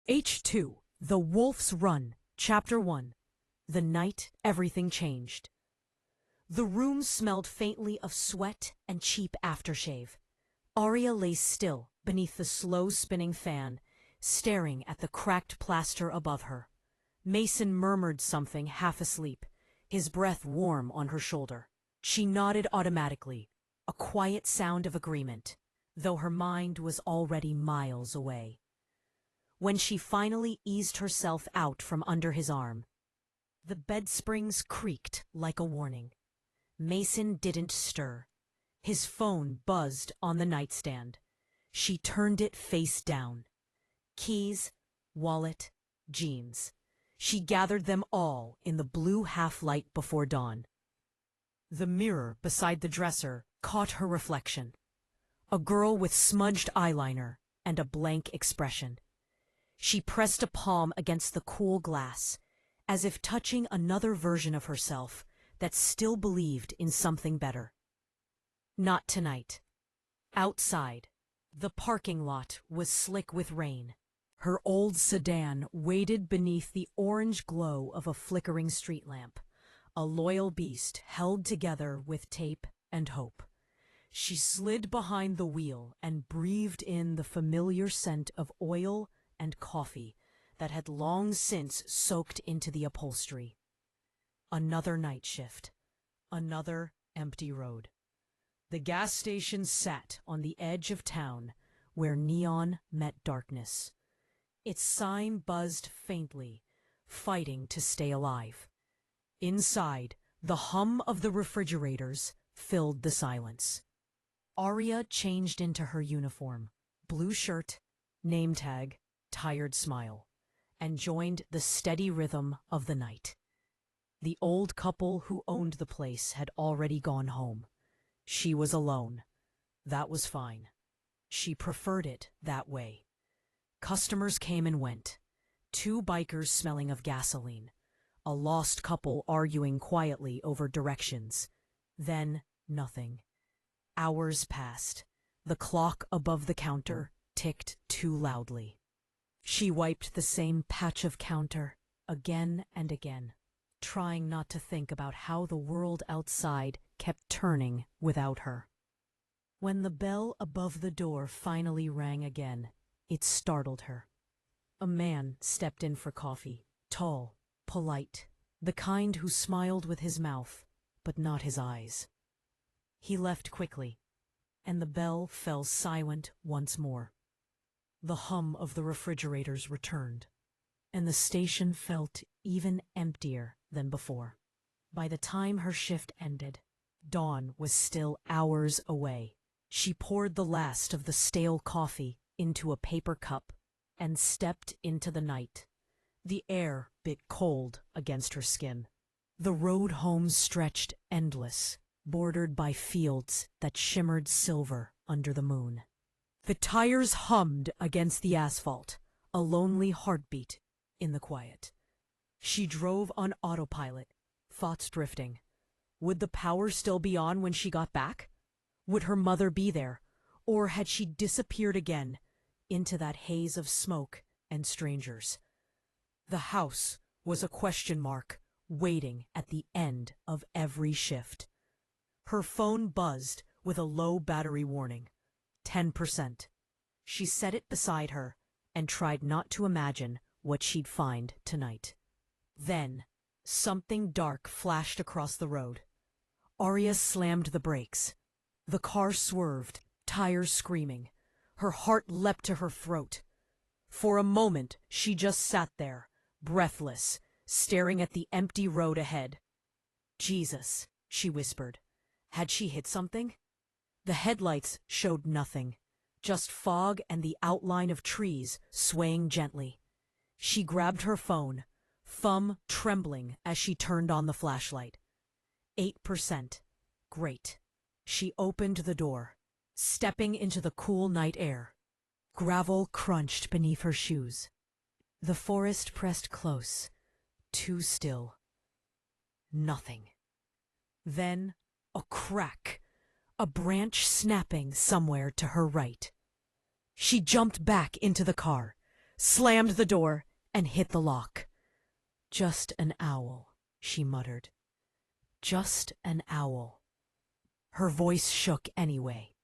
H2, The Wolf's Run, Chapter 1. The night everything changed. The room smelled faintly of sweat and cheap aftershave. Aria lay still beneath the slow-spinning fan, staring at the cracked plaster above her. Mason murmured something half asleep, his breath warm on her shoulder. She nodded automatically, a quiet sound of agreement, though her mind was already miles away. When she finally eased herself out from under his arm, the bed springs creaked like a warning. Mason didn't stir. His phone buzzed on the nightstand. She turned it face down. Keys, wallet, jeans. She gathered them all in the blue half-light before dawn. The mirror beside the dresser caught her reflection. A girl with smudged eyeliner and a blank expression. She pressed a palm against the cool glass, as if touching another version of herself that still believed in something better. Not tonight. Outside, the parking lot was slick with rain. Her old sedan waited beneath the orange glow of a flickering street lamp, a loyal beast held together with tape and hope. She slid behind the wheel and breathed in the familiar scent of oil and coffee that had long since soaked into the upholstery. Another night shift. Another empty road. The gas station sat on the edge of town where neon met darkness. Its sign buzzed faintly, fighting to stay alive. Inside, the hum of the refrigerators filled the silence. Aria changed into her uniform, blue shirt, name tag, tired smile, and joined the steady rhythm of the night. The old couple who owned the place had already gone home. She was alone. That was fine. She preferred it that way. Customers came and went. Two bikers smelling of gasoline. A lost couple arguing quietly over directions. Then nothing. Hours passed. The clock above the counter ticked too loudly. She wiped the same patch of counter again and again, trying not to think about how the world outside kept turning without her. When the bell above the door finally rang again, it startled her. A man stepped in for coffee, tall, polite, the kind who smiled with his mouth, but not his eyes. He left quickly, and the bell fell silent once more. The hum of the refrigerators returned, and the station felt even emptier than before. By the time her shift ended, dawn was still hours away. She poured the last of the stale coffee into a paper cup and stepped into the night. The air bit cold against her skin. The road home stretched endless, bordered by fields that shimmered silver under the moon. The tires hummed against the asphalt, a lonely heartbeat in the quiet. She drove on autopilot, thoughts drifting. Would the power still be on when she got back? Would her mother be there, or had she disappeared again into that haze of smoke and strangers? The house was a question mark waiting at the end of every shift. Her phone buzzed with a low battery warning. 10%. She set it beside her and tried not to imagine what she'd find tonight. Then, something dark flashed across the road. Aria slammed the brakes. The car swerved, tires screaming. Her heart leapt to her throat. For a moment, she just sat there, breathless, staring at the empty road ahead. Jesus, she whispered. Had she hit something? The headlights showed nothing, just fog and the outline of trees swaying gently. She grabbed her phone, thumb trembling as she turned on the flashlight. 8%. Great. She opened the door, stepping into the cool night air. Gravel crunched beneath her shoes. The forest pressed close, too still. Nothing. Then a crack. A branch snapping somewhere to her right. She jumped back into the car, slammed the door, and hit the lock. "Just an owl," she muttered. "Just an owl." Her voice shook anyway.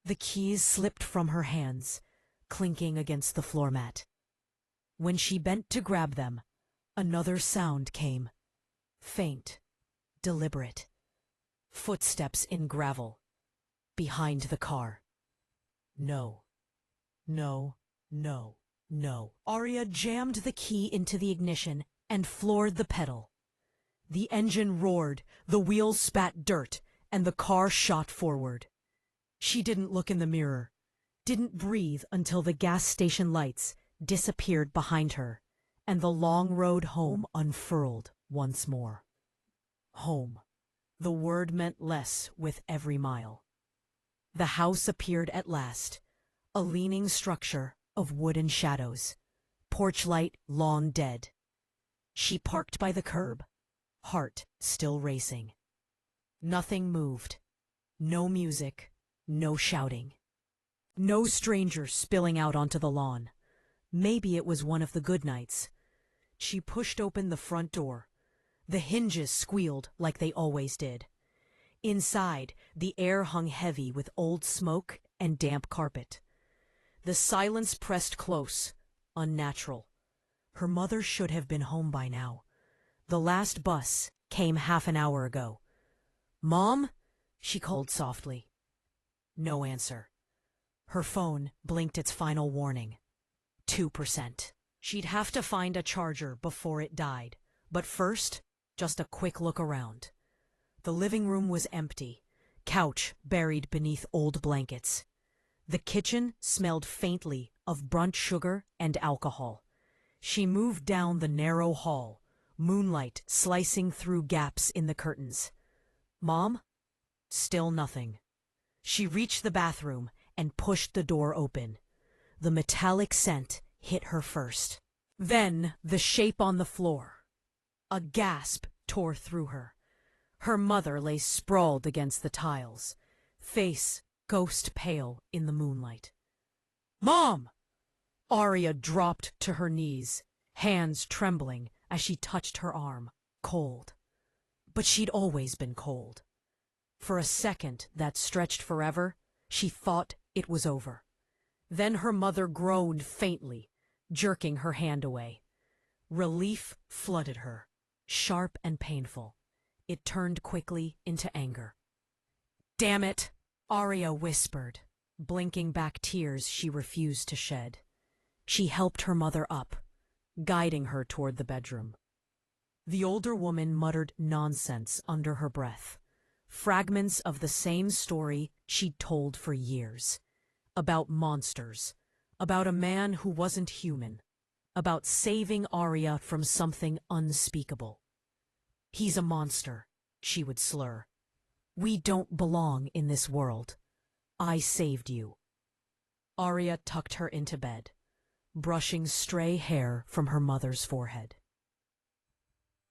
The keys slipped from her hands, clinking against the floor mat. When she bent to grab them, another sound came. Faint, deliberate. Footsteps in gravel. Behind the car. No. No. No. No. Aria jammed the key into the ignition and floored the pedal. The engine roared, the wheels spat dirt, and the car shot forward. She didn't look in the mirror, didn't breathe until the gas station lights disappeared behind her, and the long road home unfurled once more. Home. The word meant less with every mile. The house appeared at last, a leaning structure of wooden shadows, porch light long dead. She parked by the curb, heart still racing. Nothing moved. No music, no shouting. No stranger spilling out onto the lawn. Maybe it was one of the good nights. She pushed open the front door. The hinges squealed like they always did. Inside, the air hung heavy with old smoke and damp carpet. The silence pressed close, unnatural. Her mother should have been home by now. The last bus came half an hour ago. "Mom?" she called softly. No answer. Her phone blinked its final warning. 2%. She'd have to find a charger before it died. But first, just a quick look around. The living room was empty, couch buried beneath old blankets. The kitchen smelled faintly of burnt sugar and alcohol. She moved down the narrow hall, moonlight slicing through gaps in the curtains. "Mom?" Still nothing. She reached the bathroom and pushed the door open. The metallic scent hit her first. Then the shape on the floor. A gasp tore through her. Her mother lay sprawled against the tiles, face ghost pale in the moonlight. "Mom!" Aria dropped to her knees, hands trembling as she touched her arm, cold. But she'd always been cold. For a second that stretched forever, she thought it was over. Then her mother groaned faintly, jerking her hand away. Relief flooded her, sharp and painful. It turned quickly into anger. "Damn it!" Aria whispered, blinking back tears she refused to shed. She helped her mother up, guiding her toward the bedroom. The older woman muttered nonsense under her breath, fragments of the same story she'd told for years. About monsters, about a man who wasn't human, about saving Aria from something unspeakable. "He's a monster," she would slur. "We don't belong in this world. I saved you." Aria tucked her into bed, brushing stray hair from her mother's forehead.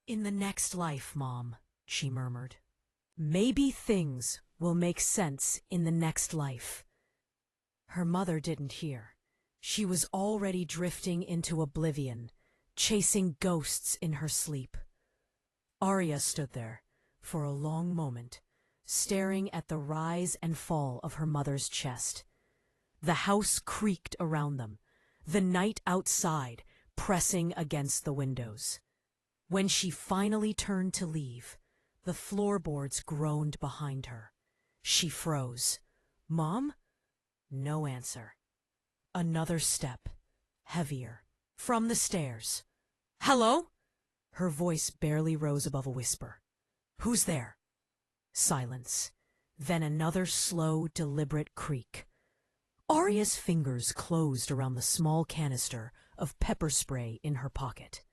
"In the next life, Mom," she murmured. "Maybe things will make sense in the next life." Her mother didn't hear. She was already drifting into oblivion, chasing ghosts in her sleep. Aria stood there for a long moment, staring at the rise and fall of her mother's chest. The house creaked around them, the night outside pressing against the windows. When she finally turned to leave, the floorboards groaned behind her. She froze. "Mom?" No answer. Another step, heavier, from the stairs. "Hello?" Her voice barely rose above a whisper. "Who's there?" Silence. Then another slow, deliberate creak. Aria's fingers closed around the small canister of pepper spray in her pocket.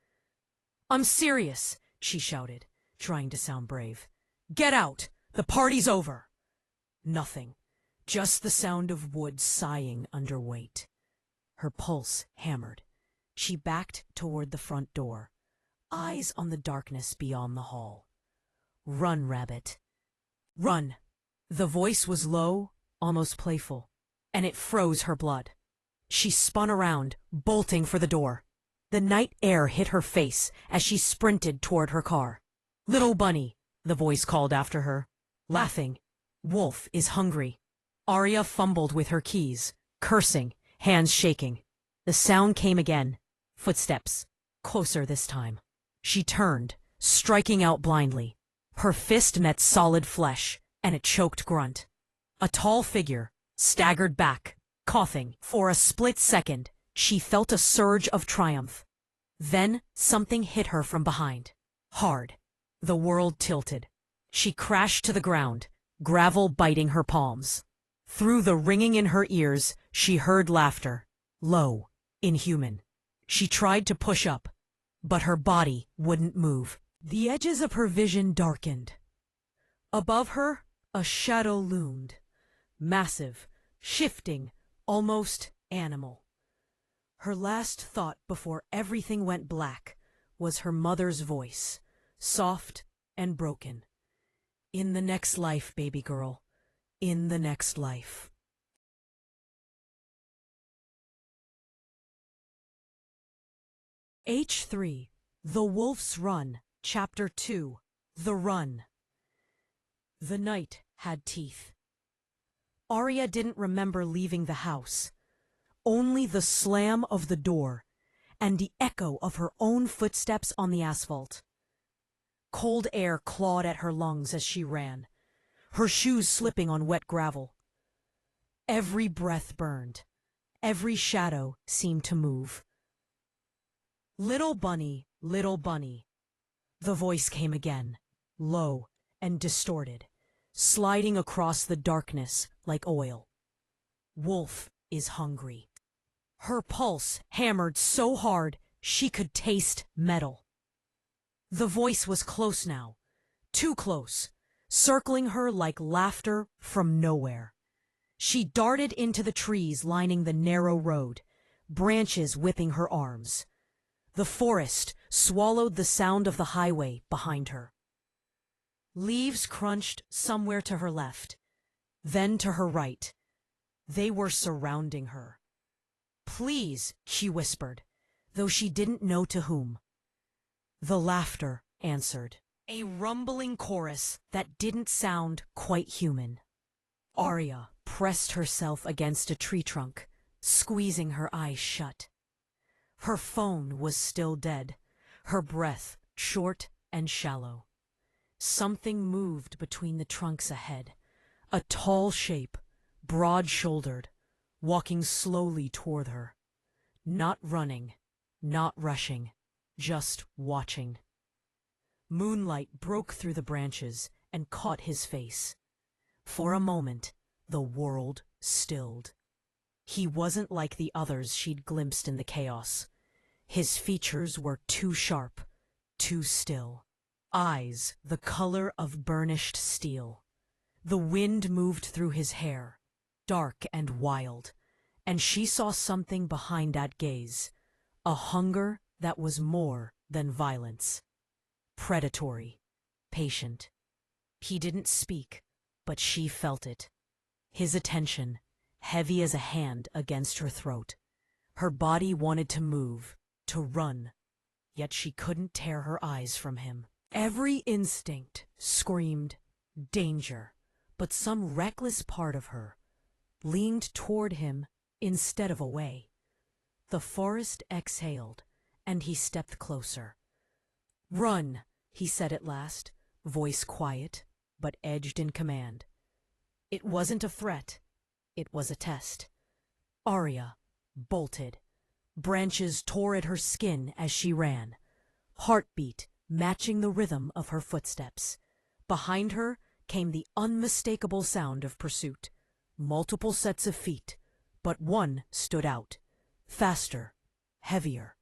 "I'm serious," she shouted, trying to sound brave. "Get out! The party's over!" Nothing. Just the sound of wood sighing under weight. Her pulse hammered. She backed toward the front door, eyes on the darkness beyond the hall. "Run, Rabbit. Run!" The voice was low, almost playful, and it froze her blood. She spun around, bolting for the door. The night air hit her face as she sprinted toward her car. "Little bunny," the voice called after her, laughing. "Wolf is hungry." Aria fumbled with her keys, cursing, hands shaking. The sound came again. Footsteps. Closer this time. She turned, striking out blindly. Her fist met solid flesh, and a choked grunt. A tall figure staggered back, coughing. For a split second, she felt a surge of triumph. Then something hit her from behind. Hard. The world tilted. She crashed to the ground, gravel biting her palms. Through the ringing in her ears, she heard laughter. Low, inhuman. She tried to push up, but her body wouldn't move. The edges of her vision darkened. Above her, a shadow loomed. Massive, shifting, almost animal. Her last thought before everything went black was her mother's voice, soft and broken. "In the next life, baby girl. In the next life." H3, The Wolf's Run, Chapter 2, The Run. The night had teeth. Aria didn't remember leaving the house. Only the slam of the door and the echo of her own footsteps on the asphalt. Cold air clawed at her lungs as she ran, her shoes slipping on wet gravel. Every breath burned. Every shadow seemed to move. "Little bunny, little bunny." The voice came again, low and distorted, sliding across the darkness like oil. "Wolf is hungry." Her pulse hammered so hard she could taste metal. The voice was close now, too close, circling her like laughter from nowhere. She darted into the trees lining the narrow road, branches whipping her arms. The forest swallowed the sound of the highway behind her. Leaves crunched somewhere to her left, then to her right. They were surrounding her. "Please," she whispered, though she didn't know to whom. The laughter answered, a rumbling chorus that didn't sound quite human. Aria pressed herself against a tree trunk, squeezing her eyes shut. Her phone was still dead, her breath short and shallow. Something moved between the trunks ahead, a tall shape, broad-shouldered, walking slowly toward her. Not running, not rushing, just watching. Moonlight broke through the branches and caught his face. For a moment, the world stilled. He wasn't like the others she'd glimpsed in the chaos. His features were too sharp, too still. Eyes the color of burnished steel. The wind moved through his hair, dark and wild, and she saw something behind that gaze, a hunger that was more than violence. Predatory, patient. He didn't speak, but she felt it. His attention, heavy as a hand against her throat. Her body wanted to move, to run, yet she couldn't tear her eyes from him. Every instinct screamed danger, but some reckless part of her leaned toward him instead of away. The forest exhaled, and he stepped closer. "Run," he said at last, voice quiet, but edged in command. It wasn't a threat, it was a test. Aria bolted. Branches tore at her skin as she ran, heartbeat matching the rhythm of her footsteps. Behind her came the unmistakable sound of pursuit. Multiple sets of feet, but one stood out. Faster, heavier.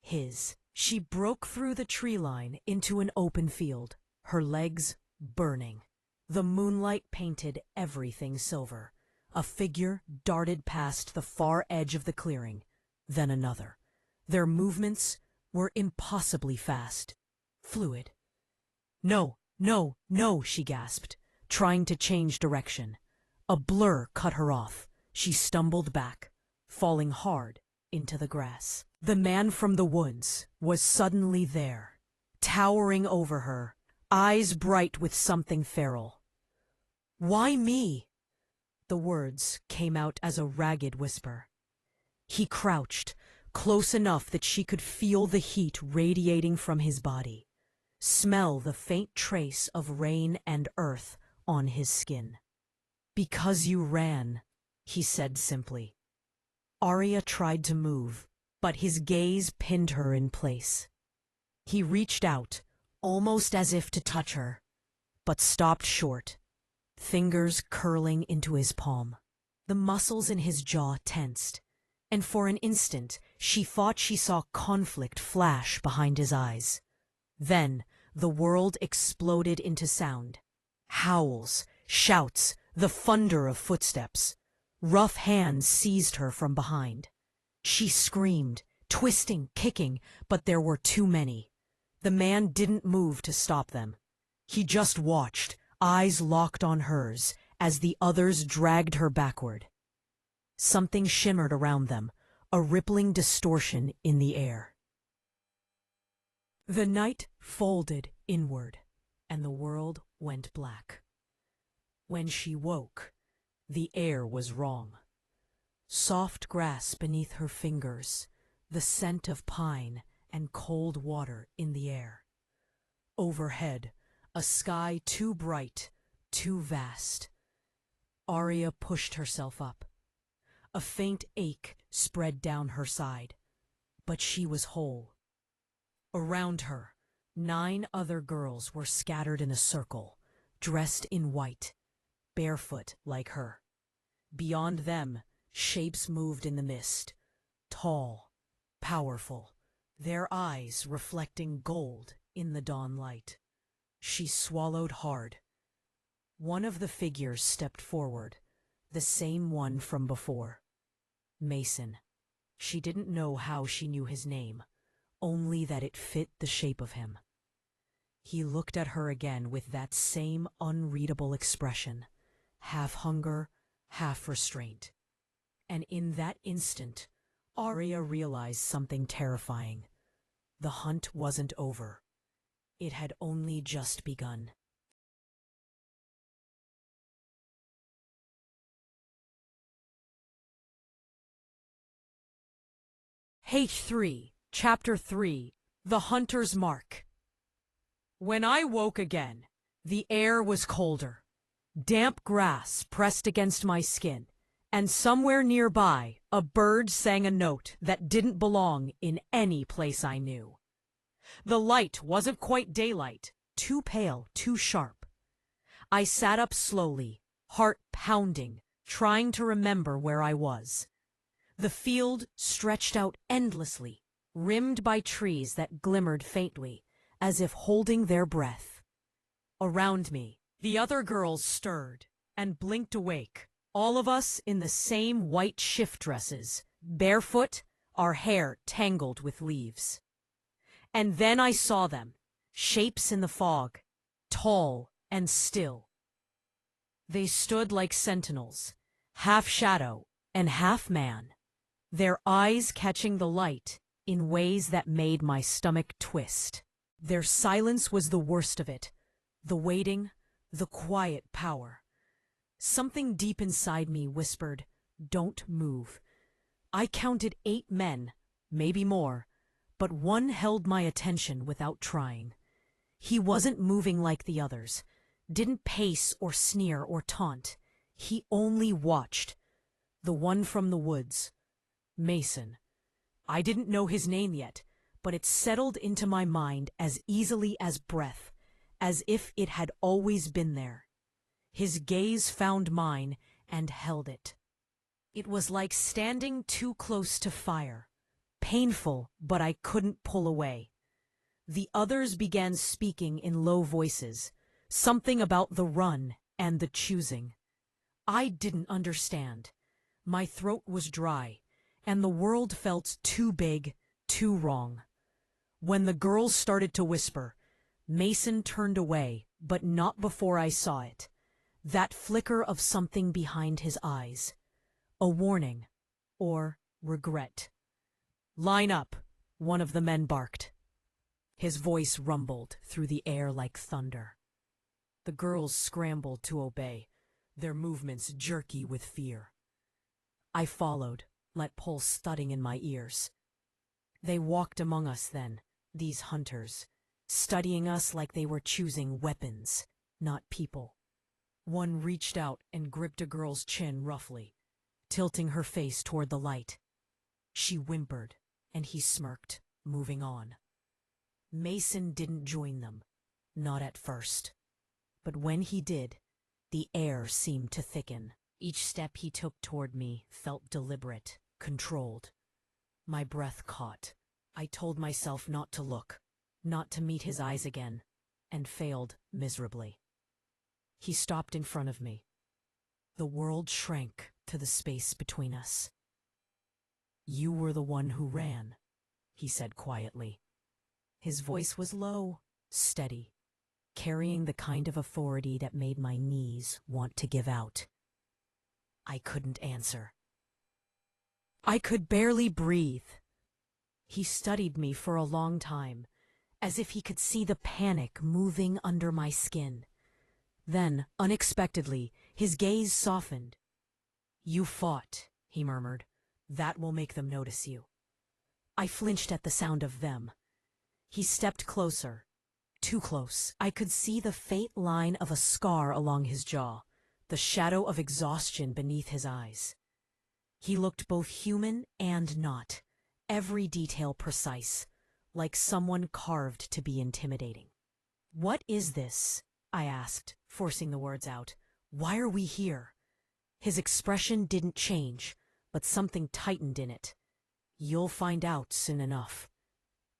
His. She broke through the tree line into an open field, her legs burning. The moonlight painted everything silver. A figure darted past the far edge of the clearing, then another. Their movements were impossibly fast, fluid. "No, no, no," she gasped, trying to change direction. A blur cut her off. She stumbled back. falling hard into the grass. The man from the woods was suddenly there, towering over her, eyes bright with something feral. "Why me?" The words came out as a ragged whisper. He crouched, close enough that she could feel the heat radiating from his body, smell the faint trace of rain and earth on his skin. "Because you ran," he said simply. Aria tried to move, but his gaze pinned her in place. He reached out, almost as if to touch her, but stopped short, fingers curling into his palm. The muscles in his jaw tensed, and for an instant she thought she saw conflict flash behind his eyes. Then the world exploded into sound. Howls, shouts, the thunder of footsteps. Rough hands seized her from behind. She screamed, twisting, kicking, but there were too many. The man didn't move to stop them. He just watched, eyes locked on hers, as the others dragged her backward. Something shimmered around them, a rippling distortion in the air. The night folded inward, and the world went black. When she woke, the air was wrong. Soft grass beneath her fingers, the scent of pine and cold water in the air. Overhead, a sky too bright, too vast. Aria pushed herself up. A faint ache spread down her side, but she was whole. Around her, 9 other girls were scattered in a circle, dressed in white, barefoot like her. Beyond them, shapes moved in the mist, tall, powerful, their eyes reflecting gold in the dawn light. She swallowed hard. One of the figures stepped forward, the same one from before. Mason. She didn't know how she knew his name, only that it fit the shape of him. He looked at her again with that same unreadable expression, half hunger, half restraint. And in that instant, Aria realized something terrifying. The hunt wasn't over. It had only just begun. H3, Chapter 3, The Hunter's Mark. When I woke again, the air was colder. Damp grass pressed against my skin, and somewhere nearby, a bird sang a note that didn't belong in any place I knew. The light wasn't quite daylight, too pale, too sharp. I sat up slowly, heart pounding, trying to remember where I was. The field stretched out endlessly, rimmed by trees that glimmered faintly, as if holding their breath. Around me, the other girls stirred and blinked awake, all of us in the same white shift dresses, barefoot, our hair tangled with leaves. And then I saw them, shapes in the fog, tall and still. They stood like sentinels, half shadow and half man, their eyes catching the light in ways that made my stomach twist. Their silence was the worst of it, the waiting, the quiet power. Something deep inside me whispered, "Don't move." I counted 8 men, maybe more, but one held my attention without trying. He wasn't moving like the others, didn't pace or sneer or taunt. He only watched. The one from the woods. Mason. I didn't know his name yet, but it settled into my mind as easily as breath, as if it had always been there. His gaze found mine and held it. It was like standing too close to fire. Painful, but I couldn't pull away. The others began speaking in low voices, something about the run and the choosing. I didn't understand. My throat was dry, and the world felt too big, too wrong. When the girls started to whisper, Mason turned away, but not before I saw it. That flicker of something behind his eyes. A warning. or regret. "Line up," one of the men barked. His voice rumbled through the air like thunder. The girls scrambled to obey, their movements jerky with fear. I followed, let pulse thudding in my ears. They walked among us then, these hunters, studying us like they were choosing weapons, not people. One reached out and gripped a girl's chin roughly, tilting her face toward the light. She whimpered, and he smirked, moving on. Mason didn't join them, not at first. But when he did, the air seemed to thicken. Each step he took toward me felt deliberate, controlled. My breath caught. I told myself not to look, not to meet his eyes again, and failed miserably. He stopped in front of me. The world shrank to the space between us. "You were the one who ran," he said quietly. His voice was low, steady, carrying the kind of authority that made my knees want to give out. I couldn't answer. I could barely breathe. He studied me for a long time, as if he could see the panic moving under my skin. Then, unexpectedly, his gaze softened. "You fought," he murmured. "That will make them notice you." I flinched at the sound of them. He stepped closer, too close. I could see the faint line of a scar along his jaw, the shadow of exhaustion beneath his eyes. He looked both human and not, every detail precise, like someone carved to be intimidating. "What is this?" I asked, forcing the words out. "Why are we here?" His expression didn't change, but something tightened in it. "You'll find out soon enough."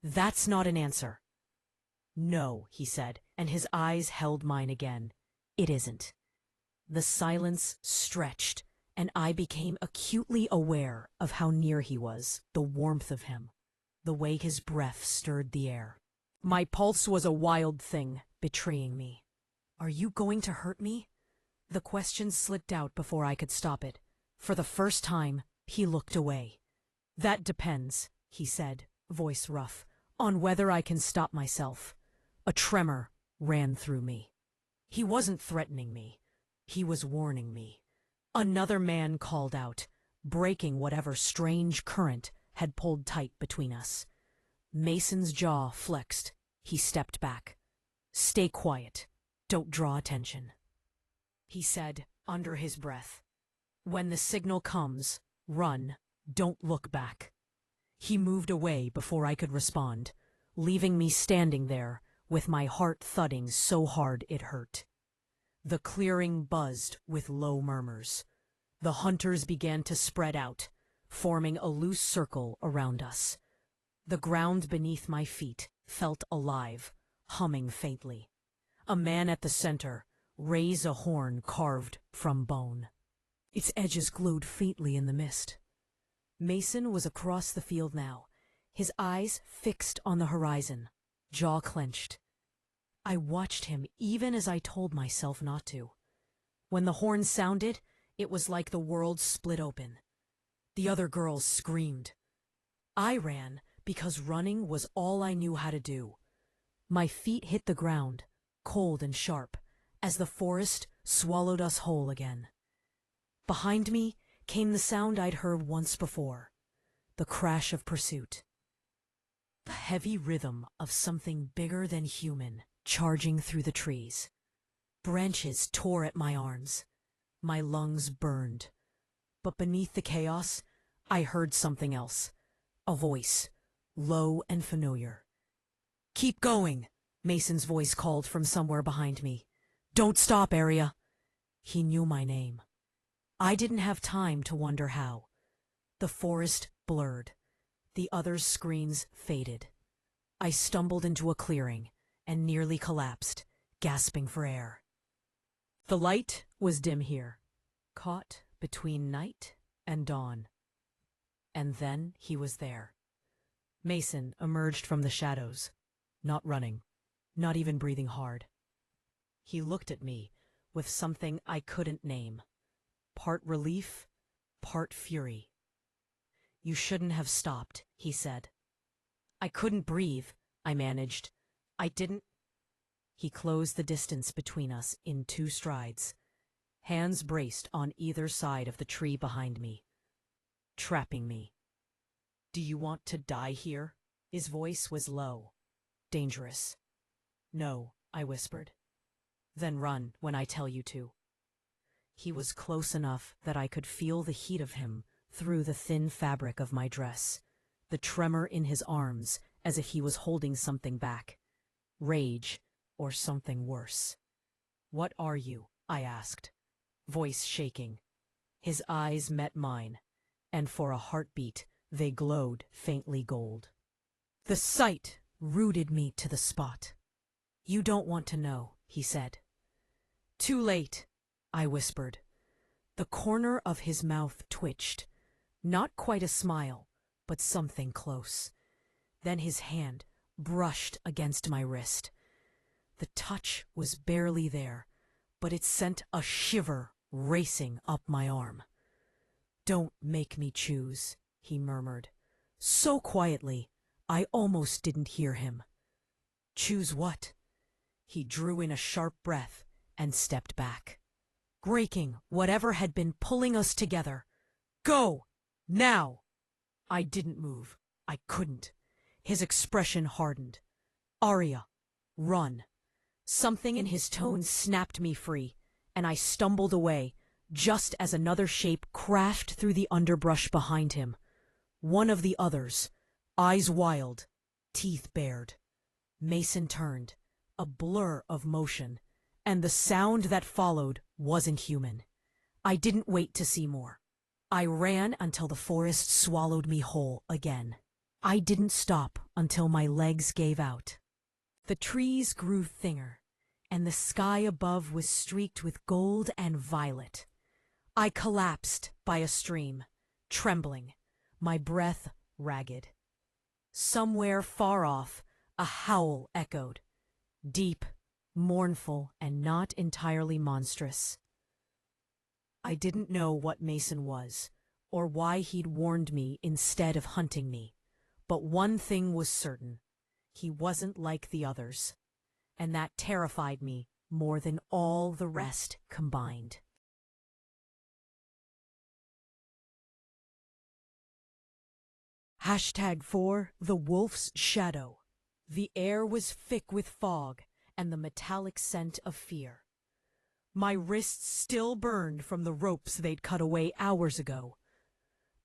"That's not an answer." "No," he said, and his eyes held mine again. "It isn't." The silence stretched, and I became acutely aware of how near he was, the warmth of him, the way his breath stirred the air. My pulse was a wild thing, betraying me. "Are you going to hurt me?" The question slipped out before I could stop it. For the first time, he looked away. "That depends," he said, voice rough, "on whether I can stop myself." A tremor ran through me. He wasn't threatening me. He was warning me. Another man called out, breaking whatever strange current had pulled tight between us. Mason's jaw flexed. He stepped back. "Stay quiet. Don't draw attention," he said under his breath. "When the signal comes, run. Don't look back." He moved away before I could respond, leaving me standing there with my heart thudding so hard it hurt. The clearing buzzed with low murmurs. The hunters began to spread out, forming a loose circle around us. The ground beneath my feet felt alive, humming faintly. A man at the center raised a horn carved from bone. Its edges glowed faintly in the mist. Mason was across the field now, his eyes fixed on the horizon, jaw clenched. I watched him even as I told myself not to. When the horn sounded, it was like the world split open. The other girls screamed. I ran because running was all I knew how to do. My feet hit the ground, cold and sharp, as the forest swallowed us whole again. Behind me came the sound I'd heard once before, the crash of pursuit. The heavy rhythm of something bigger than human charging through the trees. Branches tore at my arms. My lungs burned. But beneath the chaos, I heard something else. A voice, low and familiar. "Keep going," Mason's voice called from somewhere behind me. "Don't stop, Aria." He knew my name. I didn't have time to wonder how. The forest blurred. The others' screams faded. I stumbled into a clearing and nearly collapsed, gasping for air. The light was dim here, caught between night and dawn. And then he was there. Mason emerged from the shadows, not running, not even breathing hard. He looked at me with something I couldn't name, part relief, part fury. You shouldn't have stopped, he said. I couldn't breathe, I managed. I didn't. He closed the distance between us in 2 strides, hands braced on either side of the tree behind me, trapping me. Do you want to die here? His voice was low, dangerous. No, I whispered. Then run when I tell you to. He was close enough that I could feel the heat of him through the thin fabric of my dress, the tremor in his arms as if he was holding something back. Rage, or something worse. What are you? I asked, voice shaking. His eyes met mine, and for a heartbeat they glowed faintly gold. The sight rooted me to the spot. You don't want to know, he said. Too late, I whispered. The corner of his mouth twitched. Not quite a smile, but something close. Then his hand brushed against my wrist. The touch was barely there, but it sent a shiver racing up my arm. Don't make me choose, he murmured, so quietly I almost didn't hear him. Choose what? He drew in a sharp breath and stepped back, breaking whatever had been pulling us together. Go! Now! I didn't move. I couldn't. His expression hardened. Aria, run. Something in his tone snapped me free, and I stumbled away, just as another shape crashed through the underbrush behind him. One of the others, eyes wild, teeth bared. Mason turned, a blur of motion, and the sound that followed wasn't human. I didn't wait to see more. I ran until the forest swallowed me whole again. I didn't stop until my legs gave out. The trees grew thinner, and the sky above was streaked with gold and violet. I collapsed by a stream, trembling, my breath ragged. Somewhere far off, a howl echoed, deep, mournful, and not entirely monstrous. I didn't know what Mason was, or why he'd warned me instead of hunting me, but one thing was certain. He wasn't like the others, and that terrified me more than all the rest combined. #4 The Wolf's Shadow. The air was thick with fog and the metallic scent of fear. My wrists still burned from the ropes they'd cut away hours ago.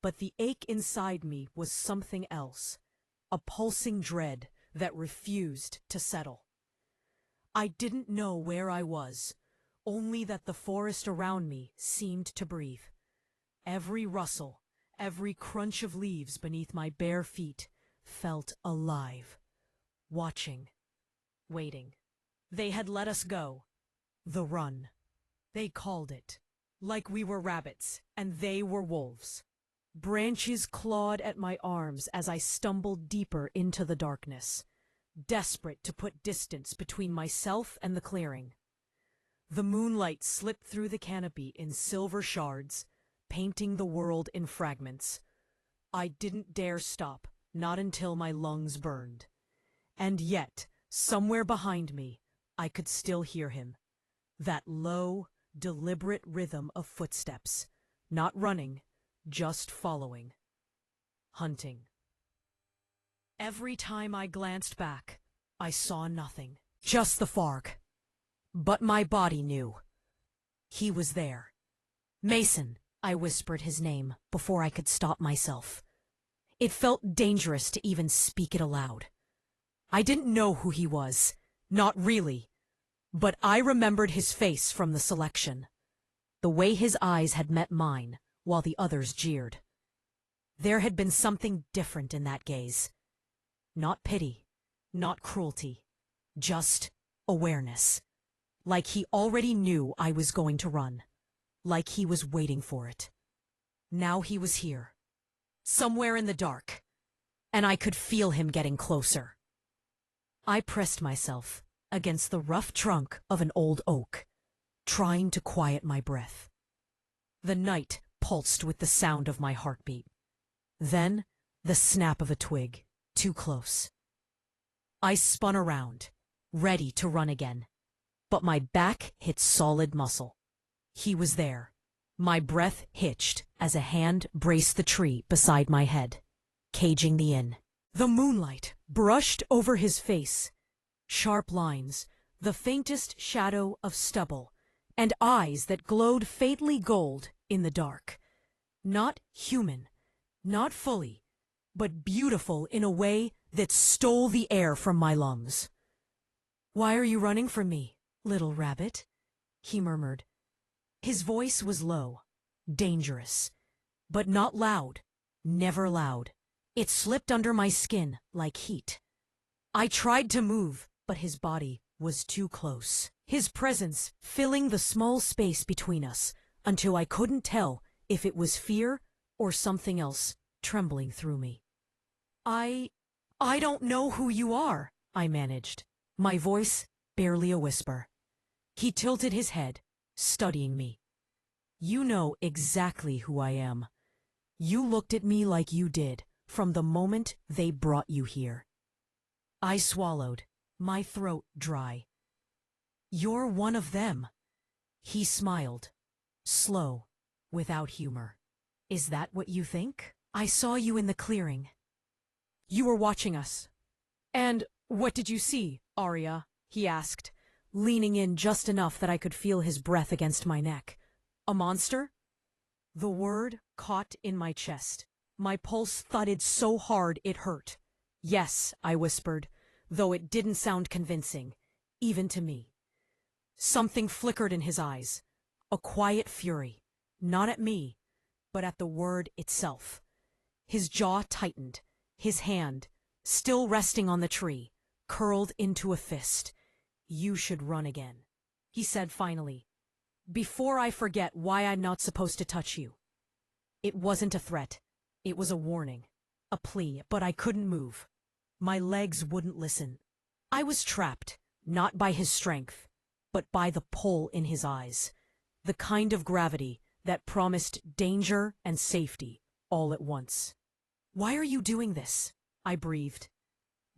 But the ache inside me was something else, a pulsing dread that refused to settle. I didn't know where I was, only that the forest around me seemed to breathe. Every rustle, every crunch of leaves beneath my bare feet felt alive, watching, waiting. They had let us go. The run. They called it, like we were rabbits, and they were wolves. Branches clawed at my arms as I stumbled deeper into the darkness, desperate to put distance between myself and the clearing. The moonlight slipped through the canopy in silver shards, painting the world in fragments. I didn't dare stop, not until my lungs burned. And yet, somewhere behind me, I could still hear him. That low, deliberate rhythm of footsteps, not running, just following. Hunting. Every time I glanced back, I saw nothing, just the fog. But my body knew. He was there. Mason, I whispered his name before I could stop myself. It felt dangerous to even speak it aloud. I didn't know who he was, not really. But I remembered his face from the selection, the way his eyes had met mine while the others jeered. There had been something different in that gaze. Not pity, not cruelty, just awareness. Like he already knew I was going to run, like he was waiting for it. Now he was here, somewhere in the dark, and I could feel him getting closer. I pressed myself against the rough trunk of an old oak, trying to quiet my breath. The night pulsed with the sound of my heartbeat. Then, the snap of a twig, too close. I spun around, ready to run again. But my back hit solid muscle. He was there. My breath hitched as a hand braced the tree beside my head, caging me in. The moonlight brushed over his face. Sharp lines, the faintest shadow of stubble, and eyes that glowed faintly gold in the dark. Not human, not fully, but beautiful in a way that stole the air from my lungs. "Why are you running from me, little rabbit?" he murmured. His voice was low, dangerous, but not loud, never loud. It slipped under my skin like heat. I tried to move, but his body was too close, his presence filling the small space between us until I couldn't tell if it was fear or something else trembling through me. I don't know who you are," I managed, my voice barely a whisper. He tilted his head, studying me. "You know exactly who I am. You looked at me like you did from the moment they brought you here." I swallowed, my throat dry. "You're one of them." He smiled, slow, without humor. "Is that what you think? I saw you in the clearing. You were watching us. And what did you see, Aria?" he asked, leaning in just enough that I could feel his breath against my neck. "A monster?" The word caught in my chest. My pulse thudded so hard it hurt. "Yes," I whispered, though it didn't sound convincing, even to me. Something flickered in his eyes, a quiet fury, not at me, but at the word itself. His jaw tightened, his hand, still resting on the tree, curled into a fist. "You should run again," he said finally. "Before I forget why I'm not supposed to touch you." It wasn't a threat. It was a warning, a plea, but I couldn't move. My legs wouldn't listen. I was trapped, not by his strength, but by the pull in his eyes, the kind of gravity that promised danger and safety all at once. "Why are you doing this?" I breathed.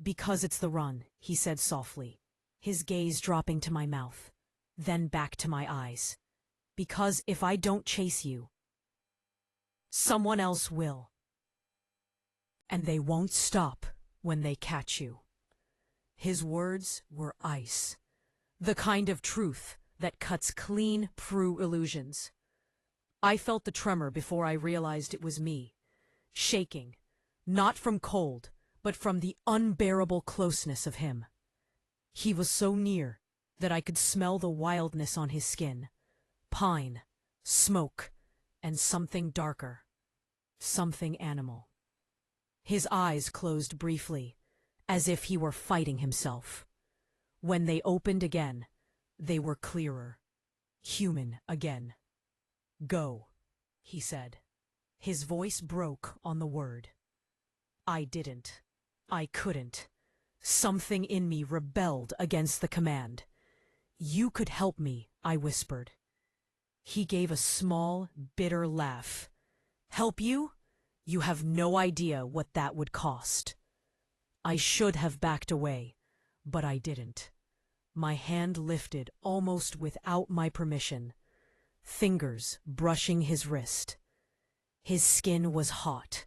"Because it's the run," he said softly, his gaze dropping to my mouth, then back to my eyes. "Because if I don't chase you, someone else will. And they won't stop when they catch you." His words were ice, the kind of truth that cuts clean through illusions. I felt the tremor before I realized it was me, shaking, not from cold, but from the unbearable closeness of him. He was so near that I could smell the wildness on his skin, pine, smoke, and something darker, something animal. His eyes closed briefly, as if he were fighting himself. When they opened again, they were clearer, human again. "Go," he said. His voice broke on the word. I didn't. I couldn't. Something in me rebelled against the command. "You could help me," I whispered. He gave a small, bitter laugh. "Help you? You have no idea what that would cost." I should have backed away, but I didn't. My hand lifted almost without my permission, fingers brushing his wrist. His skin was hot,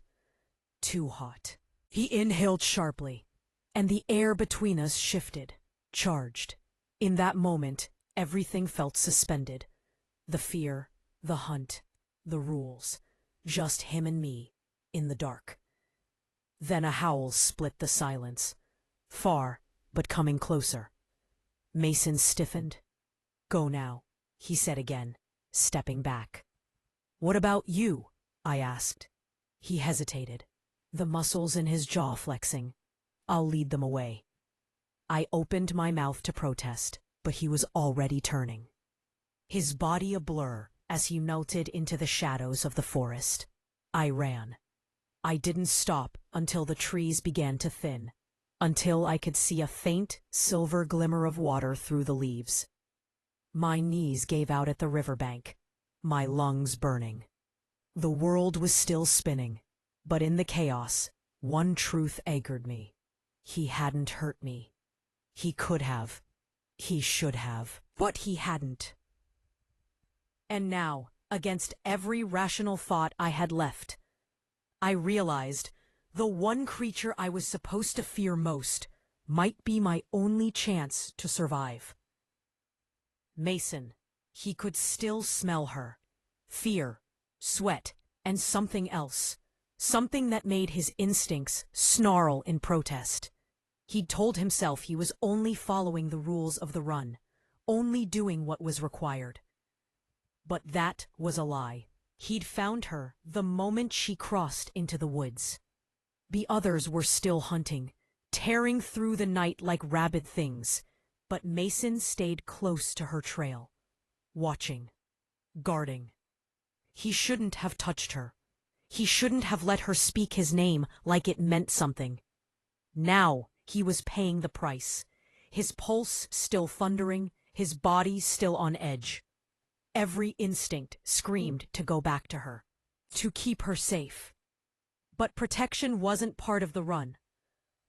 too hot. He inhaled sharply, and the air between us shifted, charged. In that moment, everything felt suspended. The fear, the hunt, the rules. Just him and me, in the dark. Then a howl split the silence. Far, but coming closer. Mason stiffened. "Go now," he said again, stepping back. "What about you?" I asked. He hesitated, the muscles in his jaw flexing. "I'll lead them away." I opened my mouth to protest, but he was already turning. His body a blur as he melted into the shadows of the forest. I ran. I didn't stop until the trees began to thin, until I could see a faint, silver glimmer of water through the leaves. My knees gave out at the riverbank, my lungs burning. The world was still spinning, But in the chaos, one truth anchored me. He hadn't hurt me. He could have. He should have. But he hadn't. And now, against every rational thought I had left, I realized the one creature I was supposed to fear most might be my only chance to survive. Mason. He could still smell her. Fear, sweat, and something else. Something that made his instincts snarl in protest. He'd told himself he was only following the rules of the run, only doing what was required. But that was a lie. He'd found her the moment she crossed into the woods. The others were still hunting, tearing through the night like rabid things, but Mason stayed close to her trail, watching, guarding. He shouldn't have touched her. He shouldn't have let her speak his name like it meant something. Now he was paying the price, his pulse still thundering, his body still on edge. Every instinct screamed to go back to her, to keep her safe. But protection wasn't part of the run.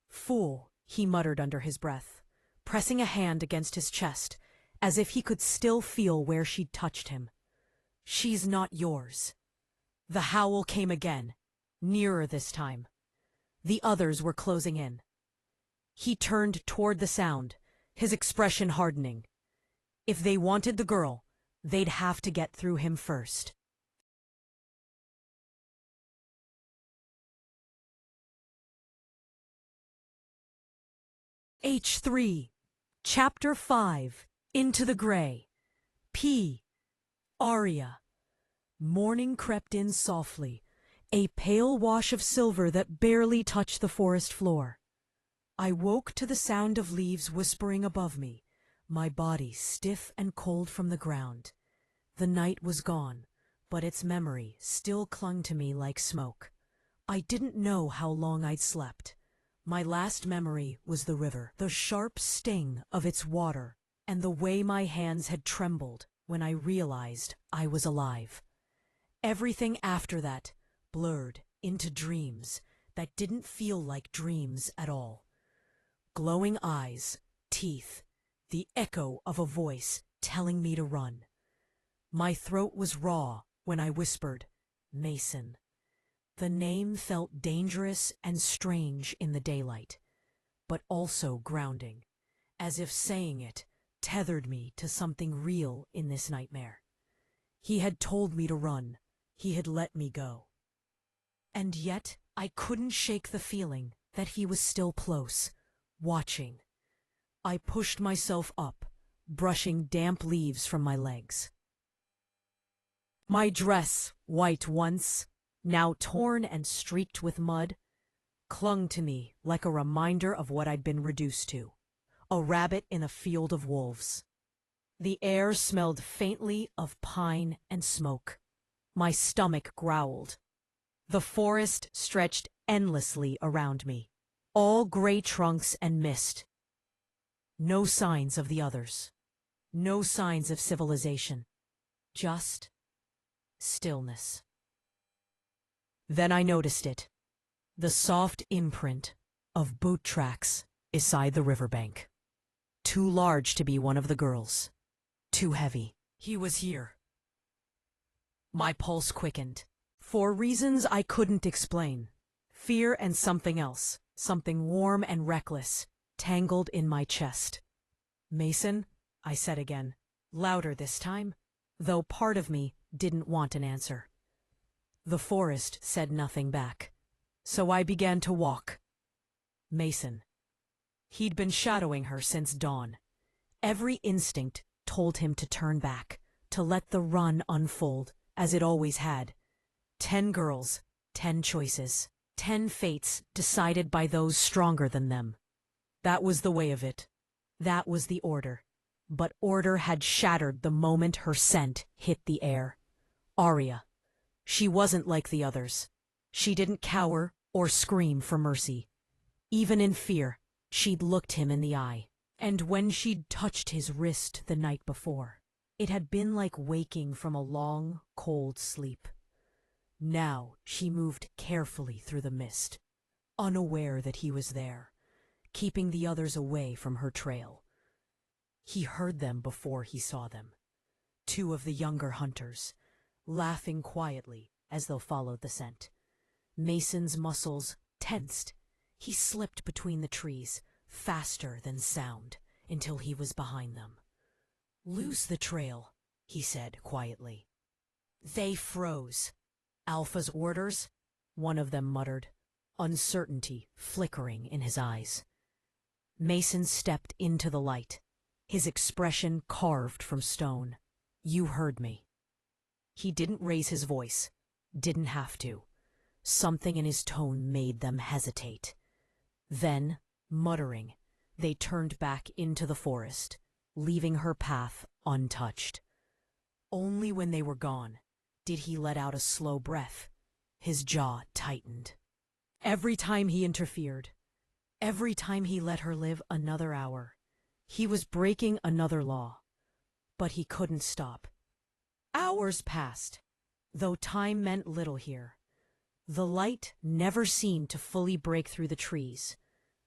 Fool, he muttered under his breath, pressing a hand against his chest, as if he could still feel where she'd touched him. She's not yours. The howl came again, nearer this time. The others were closing in. He turned toward the sound, his expression hardening. If they wanted the girl, they'd have to get through him first. H3, Chapter 5, Into the Gray. P. Aria. Morning crept in softly, a pale wash of silver that barely touched the forest floor. I woke to the sound of leaves whispering above me, my body stiff and cold from the ground. The night was gone, but its memory still clung to me like smoke. I didn't know how long I'd slept. My last memory was the river, the sharp sting of its water, and the way my hands had trembled when I realized I was alive. Everything after that blurred into dreams that didn't feel like dreams at all. Glowing eyes, teeth, the echo of a voice telling me to run. My throat was raw when I whispered, Mason. The name felt dangerous and strange in the daylight, but also grounding, as if saying it tethered me to something real in this nightmare. He had told me to run. He had let me go. And yet I couldn't shake the feeling that he was still close, watching. I pushed myself up, brushing damp leaves from my legs. My dress, white once, now torn and streaked with mud, clung to me like a reminder of what I'd been reduced to, a rabbit in a field of wolves. The air smelled faintly of pine and smoke. My stomach growled. The forest stretched endlessly around me, all gray trunks and mist. No signs of the others. No signs of civilization. Just stillness. Then I noticed it. The soft imprint of boot tracks beside the riverbank. Too large to be one of the girls. Too heavy. He was here. My pulse quickened. For reasons I couldn't explain. Fear and something else, something warm and reckless, tangled in my chest. Mason, I said again, louder this time, though part of me didn't want an answer. The forest said nothing back, so I began to walk. Mason. He'd been shadowing her since dawn. Every instinct told him to turn back, to let the run unfold, as it always had. 10 girls, 10 choices, 10 fates decided by those stronger than them. That was the way of it. That was the order. But order had shattered the moment her scent hit the air. Aria. She wasn't like the others. She didn't cower or scream for mercy. Even in fear, she'd looked him in the eye. And when she'd touched his wrist the night before, it had been like waking from a long, cold sleep. Now she moved carefully through the mist, unaware that he was there, keeping the others away from her trail. He heard them before he saw them. Two of the younger hunters, laughing quietly as they followed the scent. Mason's muscles tensed. He slipped between the trees, faster than sound, until he was behind them. "Lose the trail," he said quietly. They froze. "Alpha's orders?" one of them muttered, uncertainty flickering in his eyes. Mason stepped into the light, his expression carved from stone. "You heard me." He didn't raise his voice, didn't have to. Something in his tone made them hesitate. Then, muttering, they turned back into the forest, leaving her path untouched. Only when they were gone did he let out a slow breath. His jaw tightened. Every time he interfered, every time he let her live another hour, he was breaking another law. But he couldn't stop. Hours passed, though time meant little here. The light never seemed to fully break through the trees.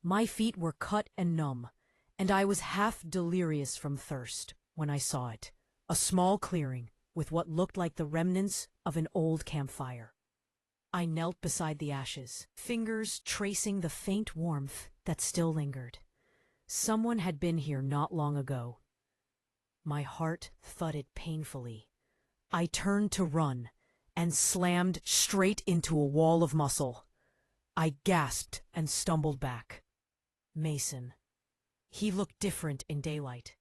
My feet were cut and numb, and I was half delirious from thirst when I saw it. A small clearing with what looked like the remnants of an old campfire. I knelt beside the ashes, fingers tracing the faint warmth that still lingered. Someone had been here not long ago. My heart thudded painfully. I turned to run and slammed straight into a wall of muscle. I gasped and stumbled back. Mason. He looked different in daylight,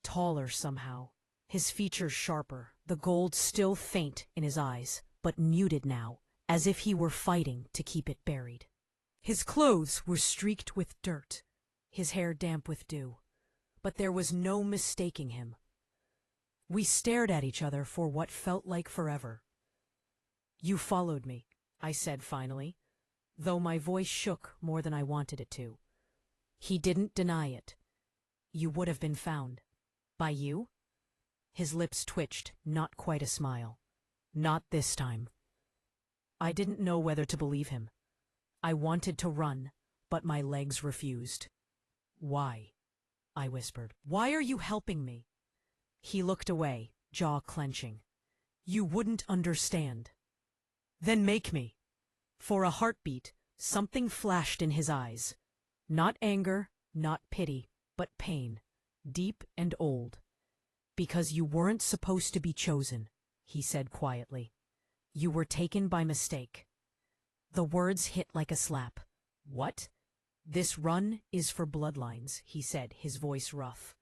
taller somehow, his features sharper, the gold still faint in his eyes, but muted now, as if he were fighting to keep it buried. His clothes were streaked with dirt, his hair damp with dew, but there was no mistaking him. We stared at each other for what felt like forever. "You followed me," I said finally, though my voice shook more than I wanted it to. He didn't deny it. "You would have been found." "By you?" His lips twitched, not quite a smile. "Not this time." I didn't know whether to believe him. I wanted to run, but my legs refused. "Why?" I whispered. "Why are you helping me?" He looked away, jaw clenching. "You wouldn't understand." "Then make me." For a heartbeat, something flashed in his eyes. Not anger, not pity, but pain, deep and old. "Because you weren't supposed to be chosen," he said quietly. "You were taken by mistake." The words hit like a slap. "What?" "This run is for bloodlines," he said, his voice rough.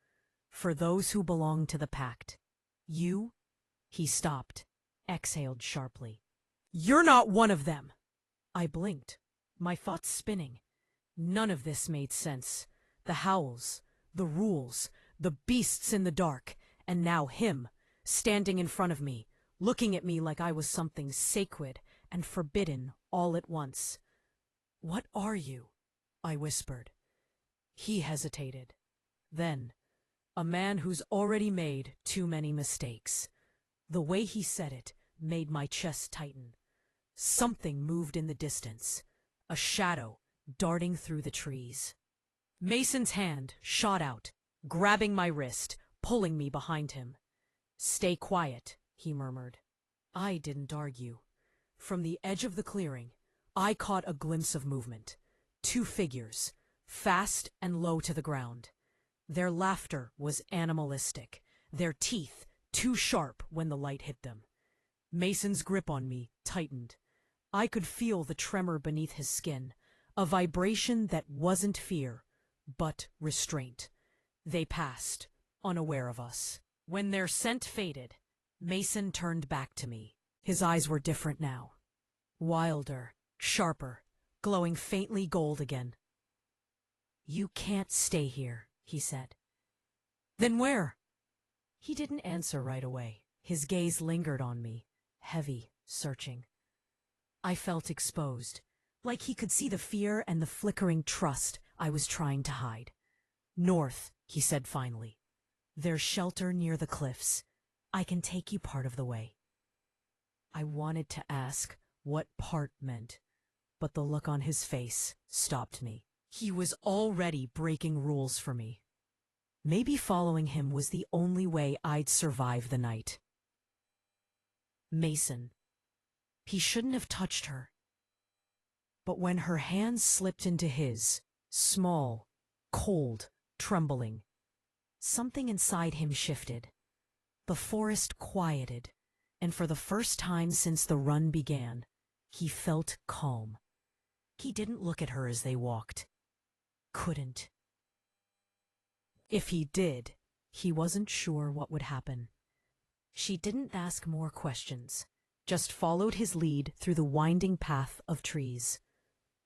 "For those who belong to the pact. You—" He stopped, exhaled sharply. "You're not one of them!" I blinked, my thoughts spinning. None of this made sense. The howls, the rules, the beasts in the dark, and now him, standing in front of me, looking at me like I was something sacred and forbidden all at once. "What are you?" I whispered. He hesitated. Then, "A man who's already made too many mistakes." The way he said it made my chest tighten. Something moved in the distance, a shadow darting through the trees. Mason's hand shot out, grabbing my wrist, pulling me behind him. "Stay quiet," he murmured. I didn't argue. From the edge of the clearing, I caught a glimpse of movement. Two figures, fast and low to the ground. Their laughter was animalistic, their teeth too sharp when the light hit them. Mason's grip on me tightened. I could feel the tremor beneath his skin, a vibration that wasn't fear, but restraint. They passed, unaware of us. When their scent faded, Mason turned back to me. His eyes were different now. Wilder, sharper, glowing faintly gold again. "You can't stay here," he said. "Then where?" He didn't answer right away. His gaze lingered on me, heavy, searching. I felt exposed, like he could see the fear and the flickering trust I was trying to hide. "North," he said finally. "There's shelter near the cliffs. I can take you part of the way." I wanted to ask what part meant, but the look on his face stopped me. He was already breaking rules for me. Maybe following him was the only way I'd survive the night. Mason. He shouldn't have touched her. But when her hands slipped into his, small, cold, trembling, something inside him shifted. The forest quieted, and for the first time since the run began, he felt calm. He didn't look at her as they walked. Couldn't. If he did, he wasn't sure what would happen. She didn't ask more questions, just followed his lead through the winding path of trees.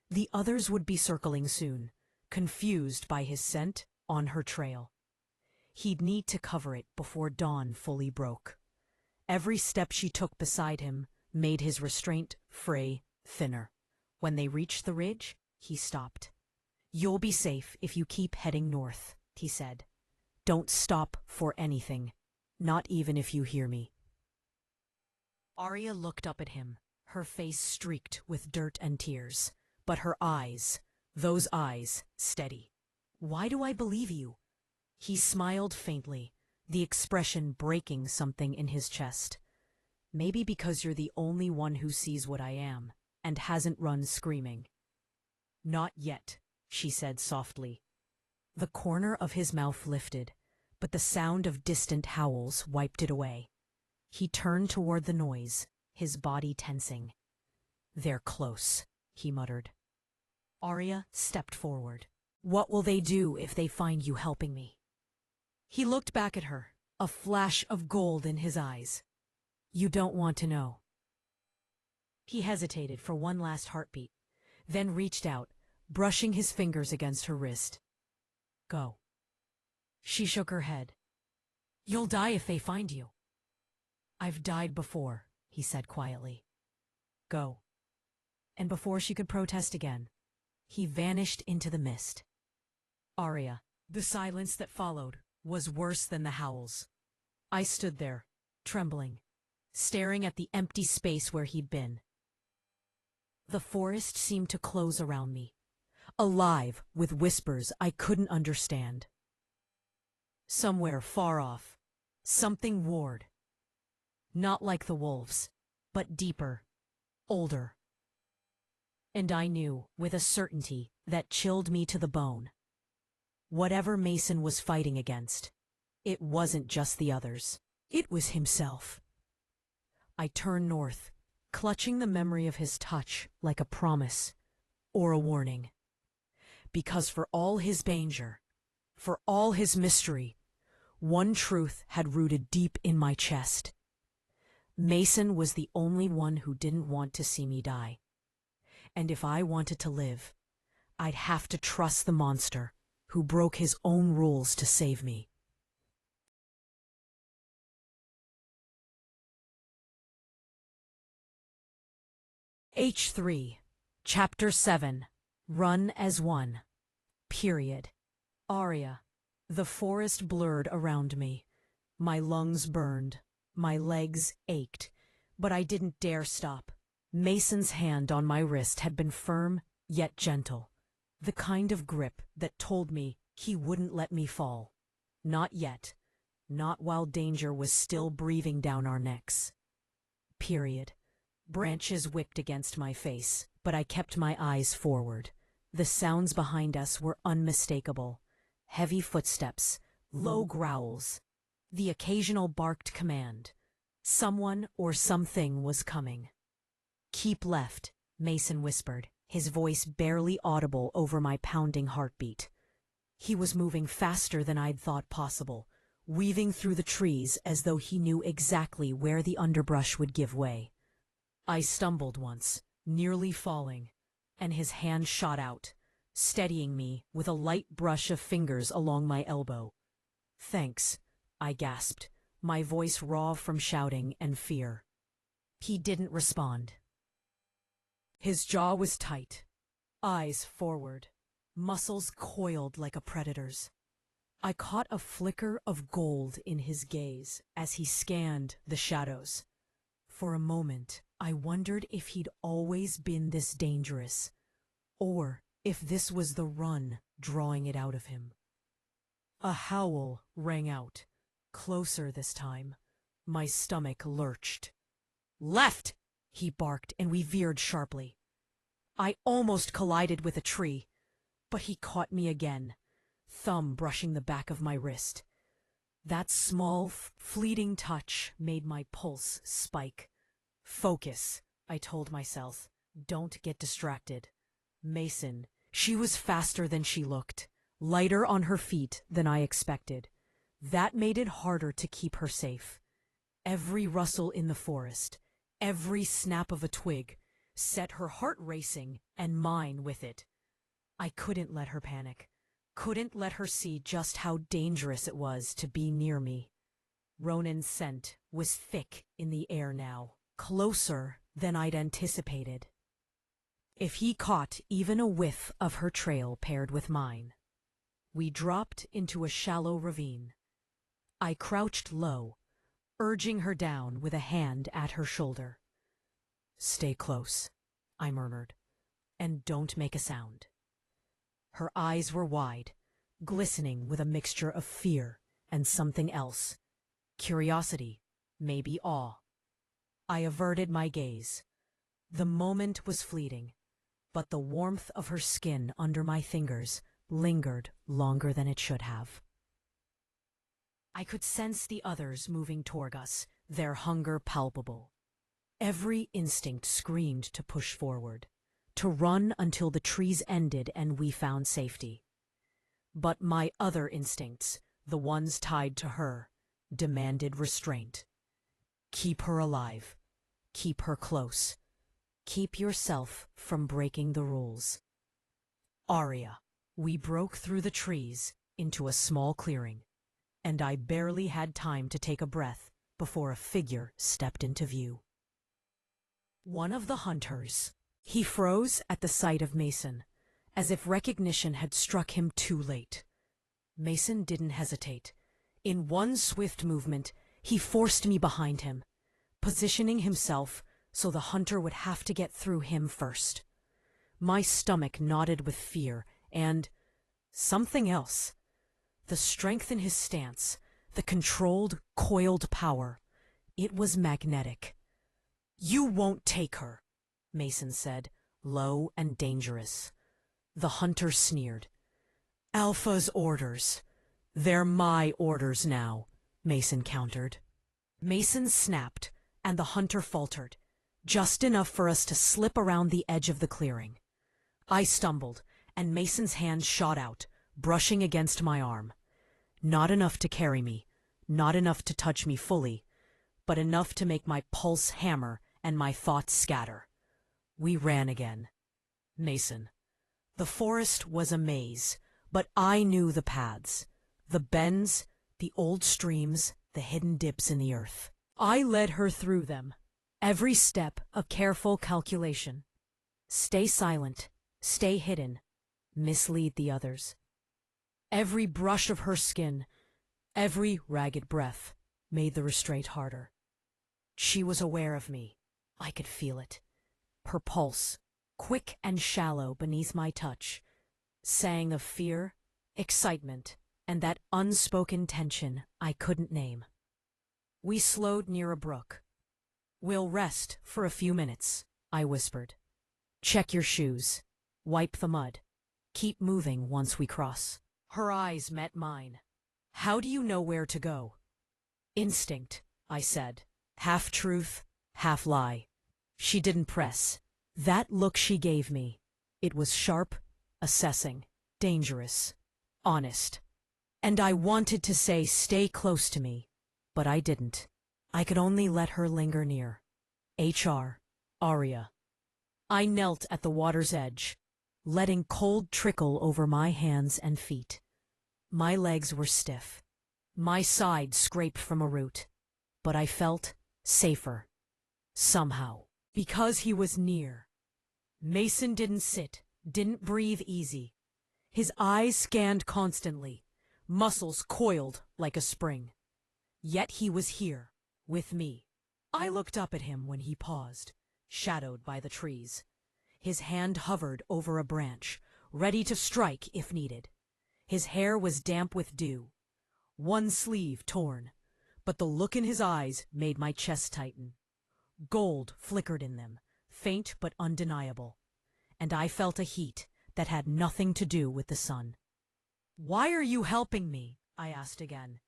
The others would be circling soon, confused by his scent on her trail. He'd need to cover it before dawn fully broke. Every step she took beside him made his restraint fray thinner. When they reached the ridge, he stopped. "You'll be safe if you keep heading north," he said. "Don't stop for anything, not even if you hear me." Aria looked up at him, her face streaked with dirt and tears, but her eyes, those eyes, steady. "Why do I believe you?" He smiled faintly, the expression breaking something in his chest. "Maybe because you're the only one who sees what I am, and hasn't run screaming." "Not yet," she said softly. The corner of his mouth lifted, but the sound of distant howls wiped it away. He turned toward the noise, his body tensing. "They're close," he muttered. Aria stepped forward. "What will they do if they find you helping me?" He looked back at her, a flash of gold in his eyes. "You don't want to know." He hesitated for one last heartbeat, then reached out, brushing his fingers against her wrist. "Go." She shook her head. "You'll die if they find you." "I've died before," he said quietly. "Go." And before she could protest again, he vanished into the mist. Aria. The silence that followed was worse than the howls. I stood there, trembling, staring at the empty space where he'd been. The forest seemed to close around me, alive with whispers I couldn't understand. Somewhere far off, something roared. Not like the wolves, but deeper, older. And I knew, with a certainty that chilled me to the bone, whatever Mason was fighting against, it wasn't just the others. It was himself. I turned north, clutching the memory of his touch like a promise or a warning. Because for all his danger, for all his mystery, one truth had rooted deep in my chest. Mason was the only one who didn't want to see me die. And if I wanted to live, I'd have to trust the monster who broke his own rules to save me. H3, Chapter 7, Run as One. Period. Aria. The forest blurred around me. My lungs burned. My legs ached. But I didn't dare stop. Mason's hand on my wrist had been firm, yet gentle. The kind of grip that told me he wouldn't let me fall. Not yet. Not while danger was still breathing down our necks. Period. Branches whipped against my face, but I kept my eyes forward. The sounds behind us were unmistakable. Heavy footsteps, low growls, the occasional barked command. Someone or something was coming. "Keep left," Mason whispered, his voice barely audible over my pounding heartbeat. He was moving faster than I'd thought possible, weaving through the trees as though he knew exactly where the underbrush would give way. I stumbled once, nearly falling, and his hand shot out, steadying me with a light brush of fingers along my elbow. "Thanks," I gasped, my voice raw from shouting and fear. He didn't respond. His jaw was tight, eyes forward, muscles coiled like a predator's. I caught a flicker of gold in his gaze as he scanned the shadows. For a moment, I wondered if he'd always been this dangerous, or if this was the run drawing it out of him. A howl rang out, closer this time. My stomach lurched. "Left!" he barked, and we veered sharply. I almost collided with a tree, but he caught me again, thumb brushing the back of my wrist. That small, fleeting touch made my pulse spike. "Focus," I told myself. "Don't get distracted." Mason, she was faster than she looked, lighter on her feet than I expected. That made it harder to keep her safe. Every rustle in the forest, every snap of a twig, set her heart racing and mine with it. I couldn't let her panic, couldn't let her see just how dangerous it was to be near me. Ronan's scent was thick in the air now, closer than I'd anticipated. If he caught even a whiff of her trail paired with mine. We dropped into a shallow ravine. I crouched low, urging her down with a hand at her shoulder. "Stay close," I murmured, "and don't make a sound." Her eyes were wide, glistening with a mixture of fear and something else. Curiosity, maybe awe. I averted my gaze. The moment was fleeting, but the warmth of her skin under my fingers lingered longer than it should have. I could sense the others moving toward us, their hunger palpable. Every instinct screamed to push forward, to run until the trees ended and we found safety. But my other instincts, the ones tied to her, demanded restraint. Keep her alive. Keep her close. Keep yourself from breaking the rules. Aria. We broke through the trees into a small clearing, and I barely had time to take a breath before a figure stepped into view. One of the hunters. He froze at the sight of Mason, as if recognition had struck him too late. Mason didn't hesitate. In one swift movement, he forced me behind him, positioning himself so the hunter would have to get through him first. My stomach knotted with fear and something else. The strength in his stance, the controlled, coiled power. It was magnetic. "You won't take her," Mason said, low and dangerous. The hunter sneered. "Alpha's orders. They're my orders now," Mason countered. Mason snapped, and the hunter faltered, just enough for us to slip around the edge of the clearing. I stumbled, and Mason's hand shot out, brushing against my arm. Not enough to carry me, not enough to touch me fully, but enough to make my pulse hammer and my thoughts scatter. We ran again. Mason. The forest was a maze, but I knew the paths, the bends, the old streams, the hidden dips in the earth. I led her through them, every step a careful calculation. Stay silent, stay hidden, mislead the others. Every brush of her skin, every ragged breath, made the restraint harder. She was aware of me. I could feel it. Her pulse, quick and shallow beneath my touch, sang of fear, excitement, and that unspoken tension I couldn't name. We slowed near a brook. "We'll rest for a few minutes," I whispered. "Check your shoes. Wipe the mud. Keep moving once we cross." Her eyes met mine. "How do you know where to go?" "Instinct," I said. Half truth, half lie. She didn't press. That look she gave me, it was sharp, assessing, dangerous, honest. And I wanted to say stay close to me, but I didn't. I could only let her linger near. Aria. I knelt at the water's edge, letting cold trickle over my hands and feet. My legs were stiff. My side scraped from a root. But I felt safer. Somehow. Because he was near. Mason didn't sit, didn't breathe easy. His eyes scanned constantly, muscles coiled like a spring. Yet he was here, with me. I looked up at him when he paused, shadowed by the trees. His hand hovered over a branch, ready to strike if needed. His hair was damp with dew, one sleeve torn, but the look in his eyes made my chest tighten. Gold flickered in them, faint but undeniable, and I felt a heat that had nothing to do with the sun. "Why are you helping me?" I asked again.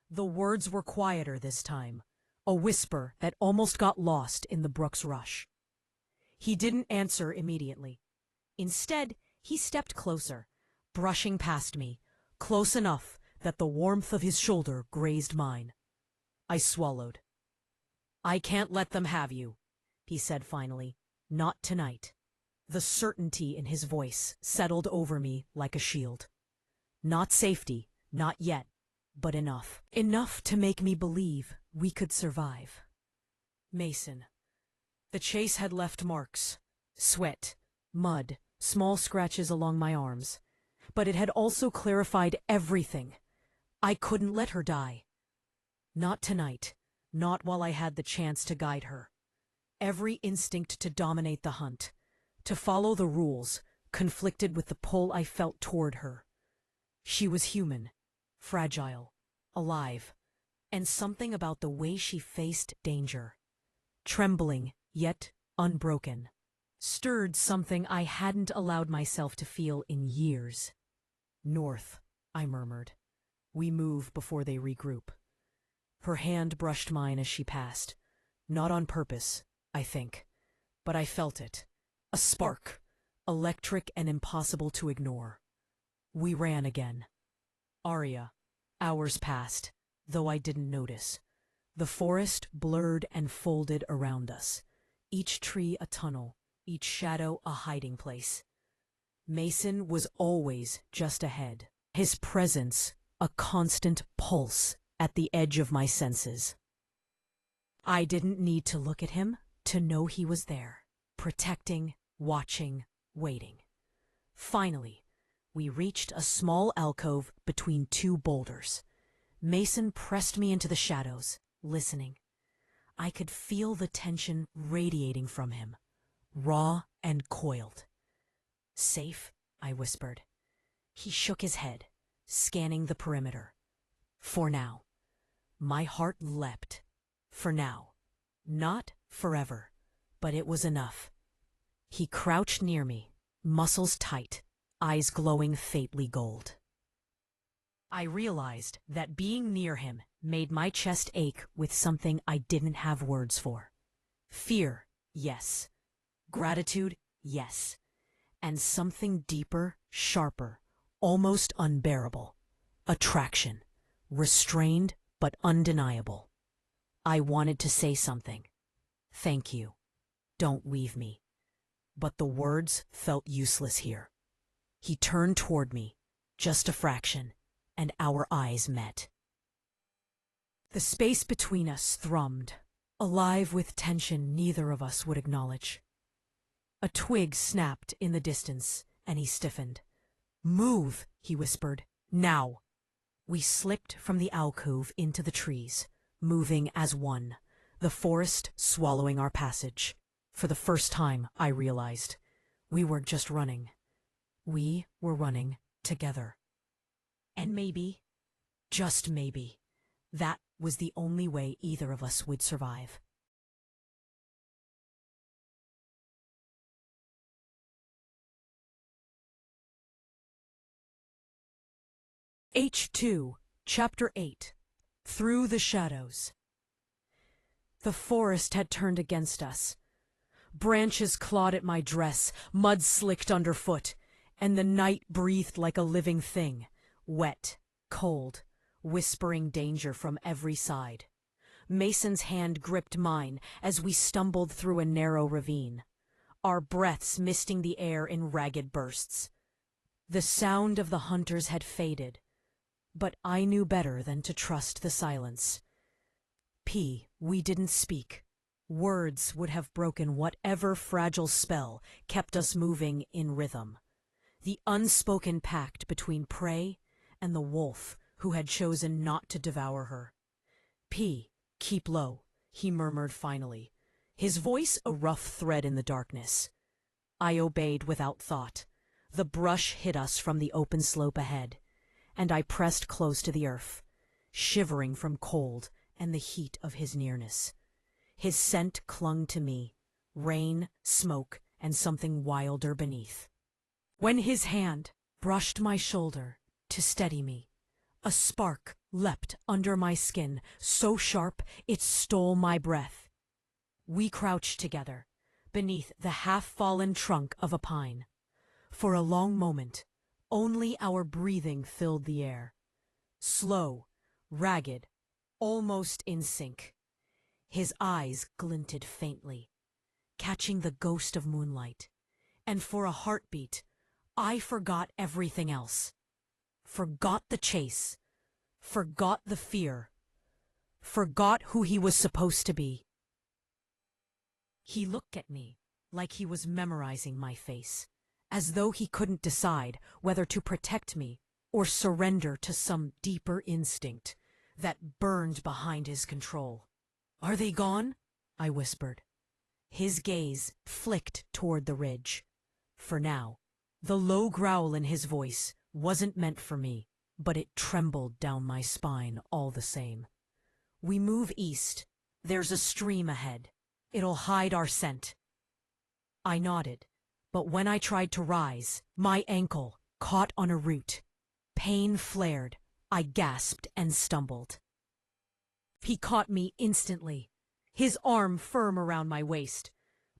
The words were quieter this time, a whisper that almost got lost in the brook's rush. He didn't answer immediately. Instead, he stepped closer, brushing past me, close enough that the warmth of his shoulder grazed mine. I swallowed. "I can't let them have you," he said finally. "Not tonight." The certainty in his voice settled over me like a shield. Not safety, not yet, but enough. Enough to make me believe we could survive. Mason. The chase had left marks. Sweat, mud, small scratches along my arms. But it had also clarified everything. I couldn't let her die. Not tonight. Not while I had the chance to guide her. Every instinct to dominate the hunt, to follow the rules, conflicted with the pull I felt toward her. She was human, fragile, alive, and something about the way she faced danger, trembling yet unbroken, stirred something I hadn't allowed myself to feel in years. "North," I murmured. "We move before they regroup." Her hand brushed mine as she passed. Not on purpose, I think, but I felt it. A spark, electric and impossible to ignore. We ran again. Aria. Hours passed, though I didn't notice. The forest blurred and folded around us, each tree a tunnel, each shadow a hiding place. Mason was always just ahead, his presence a constant pulse at the edge of my senses. I didn't need to look at him to know he was there, protecting, watching, waiting. Finally, we reached a small alcove between two boulders. Mason pressed me into the shadows, listening. I could feel the tension radiating from him, raw and coiled. "Safe?" I whispered. He shook his head, scanning the perimeter. "For now." My heart leapt. For now. Not forever, but it was enough. He crouched near me, muscles tight, eyes glowing faintly gold. I realized that being near him made my chest ache with something I didn't have words for. Fear, yes. Gratitude, yes. And something deeper, sharper, almost unbearable. Attraction. Restrained but undeniable. I wanted to say something. "Thank you. Don't leave me." But the words felt useless here. He turned toward me, just a fraction, and our eyes met. The space between us thrummed, alive with tension neither of us would acknowledge. A twig snapped in the distance, and he stiffened. "Move," he whispered. "Now." We slipped from the alcove into the trees, moving as one, the forest swallowing our passage. For the first time, I realized, we weren't just running. We were running together. And maybe, just maybe, that was the only way either of us would survive. H2, Chapter 8. Through the Shadows. The forest had turned against us. Branches clawed at my dress, mud slicked underfoot, and the night breathed like a living thing, wet, cold, whispering danger from every side. Mason's hand gripped mine as we stumbled through a narrow ravine, our breaths misting the air in ragged bursts. The sound of the hunters had faded, but I knew better than to trust the silence. We didn't speak. Words would have broken whatever fragile spell kept us moving in rhythm. The unspoken pact between prey and the wolf who had chosen not to devour her. Keep low. he murmured finally, his voice a rough thread in the darkness. I obeyed without thought. The brush hit us from the open slope ahead, and I pressed close to the earth, shivering from cold and the heat of his nearness. His scent clung to me, rain, smoke, and something wilder beneath. When his hand brushed my shoulder to steady me, a spark leapt under my skin, so sharp it stole my breath. We crouched together, beneath the half-fallen trunk of a pine. For a long moment, only our breathing filled the air. Slow, ragged, almost in sync. His eyes glinted faintly, catching the ghost of moonlight. And for a heartbeat, I forgot everything else. Forgot the chase. Forgot the fear. Forgot who he was supposed to be. He looked at me like he was memorizing my face, as though he couldn't decide whether to protect me or surrender to some deeper instinct that burned behind his control. "Are they gone?" I whispered. His gaze flicked toward the ridge. For now, the low growl in his voice wasn't meant for me, but it trembled down my spine all the same. "We move east. There's a stream ahead. It'll hide our scent." I nodded, but when I tried to rise, my ankle caught on a root. Pain flared. I gasped and stumbled. He caught me instantly, his arm firm around my waist.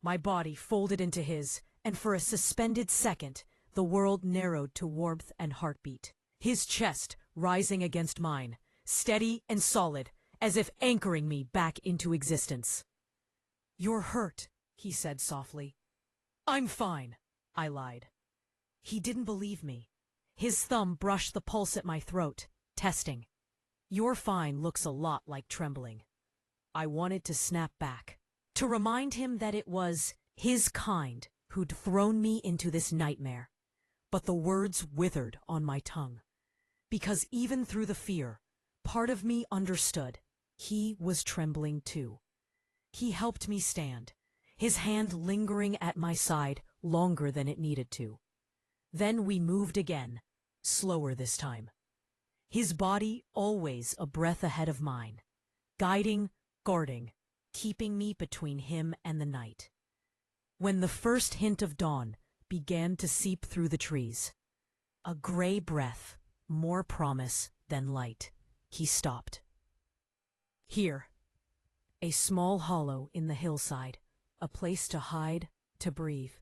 My body folded into his, and for a suspended second, the world narrowed to warmth and heartbeat. His chest rising against mine, steady and solid, as if anchoring me back into existence. "You're hurt," he said softly. "I'm fine," I lied. He didn't believe me. His thumb brushed the pulse at my throat, testing. "You're fine" looks a lot like trembling. I wanted to snap back, to remind him that it was his kind who'd thrown me into this nightmare. But the words withered on my tongue. Because even through the fear, part of me understood. He was trembling too. He helped me stand, his hand lingering at my side longer than it needed to. Then we moved again, slower this time. His body always a breath ahead of mine, guiding, guarding, keeping me between him and the night. When the first hint of dawn began to seep through the trees, a gray breath, more promise than light, he stopped. "Here." A small hollow in the hillside, a place to hide, to breathe.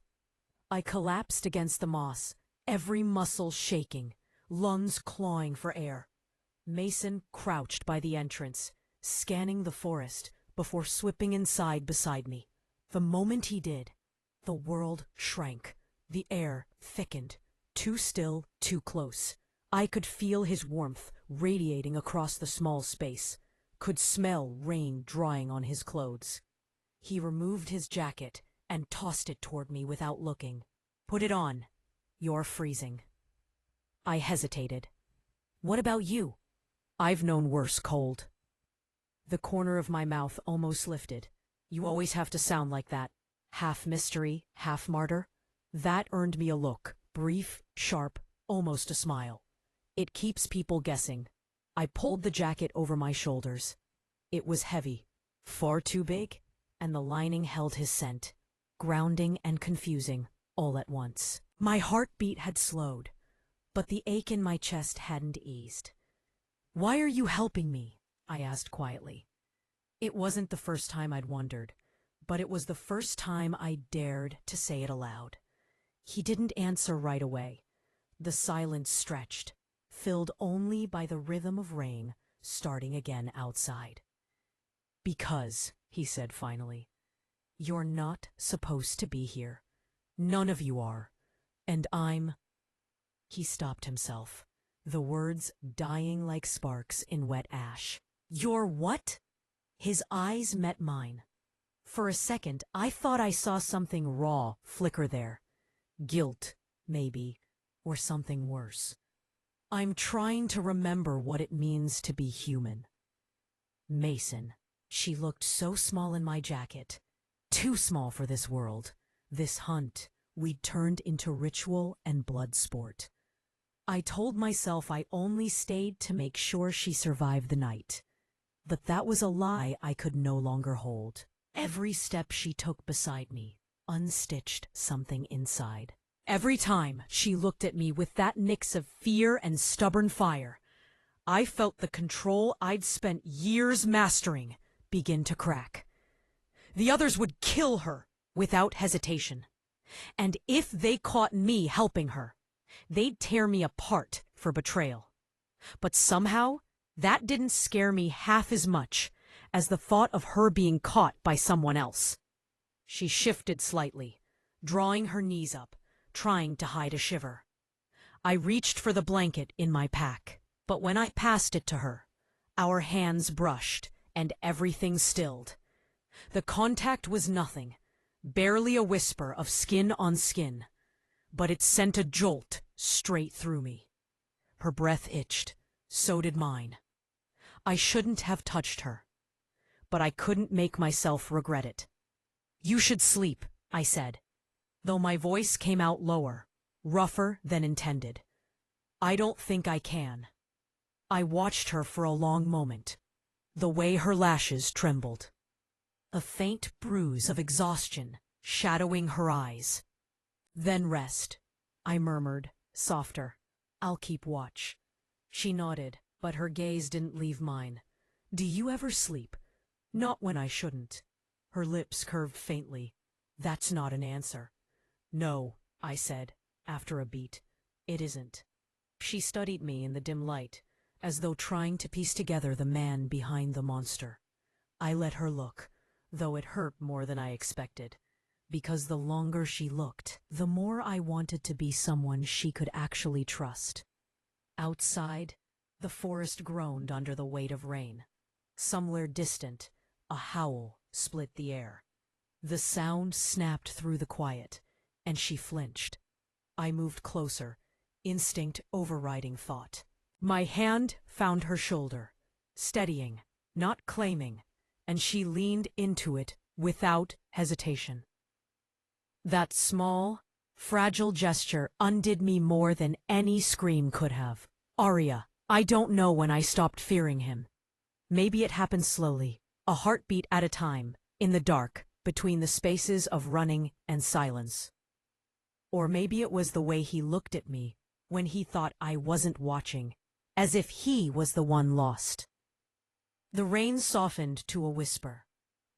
I collapsed against the moss, every muscle shaking, lungs clawing for air. Mason crouched by the entrance, scanning the forest before slipping inside beside me. The moment he did, the world shrank, the air thickened, too still, too close. I could feel his warmth radiating across the small space, could smell rain drying on his clothes. He removed his jacket and tossed it toward me without looking. "Put it on. You're freezing." I hesitated. "What about you?" "I've known worse cold." The corner of my mouth almost lifted. "You always have to sound like that. Half mystery, half martyr." That earned me a look, brief, sharp, almost a smile. It keeps people guessing. I pulled the jacket over my shoulders. It was heavy, far too big, and the lining held his scent, grounding and confusing, all at once. My heartbeat had slowed, but the ache in my chest hadn't eased. "Why are you helping me?" I asked quietly. It wasn't the first time I'd wondered, but it was the first time I dared to say it aloud. He didn't answer right away. The silence stretched, filled only by the rhythm of rain starting again outside. "Because," he said finally, "you're not supposed to be here. None of you are. And I'm—" He stopped himself, the words dying like sparks in wet ash. "You're what?" His eyes met mine. For a second, I thought I saw something raw flicker there. Guilt, maybe, or something worse. "I'm trying to remember what it means to be human." "Mason," She looked so small in my jacket. Too small for this world. This hunt we'd turned into ritual and blood sport. I told myself I only stayed to make sure she survived the night. But that was a lie I could no longer hold. Every step she took beside me unstitched something inside. Every time she looked at me with that mix of fear and stubborn fire, I felt the control I'd spent years mastering begin to crack. The others would kill her without hesitation. And if they caught me helping her, they'd tear me apart for betrayal. But somehow, that didn't scare me half as much as the thought of her being caught by someone else. She shifted slightly, drawing her knees up, trying to hide a shiver. I reached for the blanket in my pack, but when I passed it to her, our hands brushed and everything stilled. The contact was nothing, barely a whisper of skin on skin, but it sent a jolt straight through me. Her breath itched, so did mine. I shouldn't have touched her, but I couldn't make myself regret it. "You should sleep," I said, though my voice came out lower, rougher than intended. "I don't think I can." I watched her for a long moment, the way her lashes trembled. A faint bruise of exhaustion shadowing her eyes. "Then rest," I murmured, softer. "I'll keep watch." She nodded, but her gaze didn't leave mine. "Do you ever sleep?" "Not when I shouldn't." Her lips curved faintly. "That's not an answer." "No," I said, after a beat. "It isn't." She studied me in the dim light, as though trying to piece together the man behind the monster. I let her look, though it hurt more than I expected, because the longer she looked, the more I wanted to be someone she could actually trust. Outside, the forest groaned under the weight of rain. Somewhere distant, a howl split the air. The sound snapped through the quiet, and she flinched. I moved closer, instinct overriding thought. My hand found her shoulder, steadying, not claiming, and she leaned into it without hesitation. That small, fragile gesture undid me more than any scream could have. "Aria, I don't know when I stopped fearing him. Maybe it happened slowly, a heartbeat at a time, in the dark, between the spaces of running and silence. Or maybe it was the way he looked at me when he thought I wasn't watching, as if he was the one lost." The rain softened to a whisper.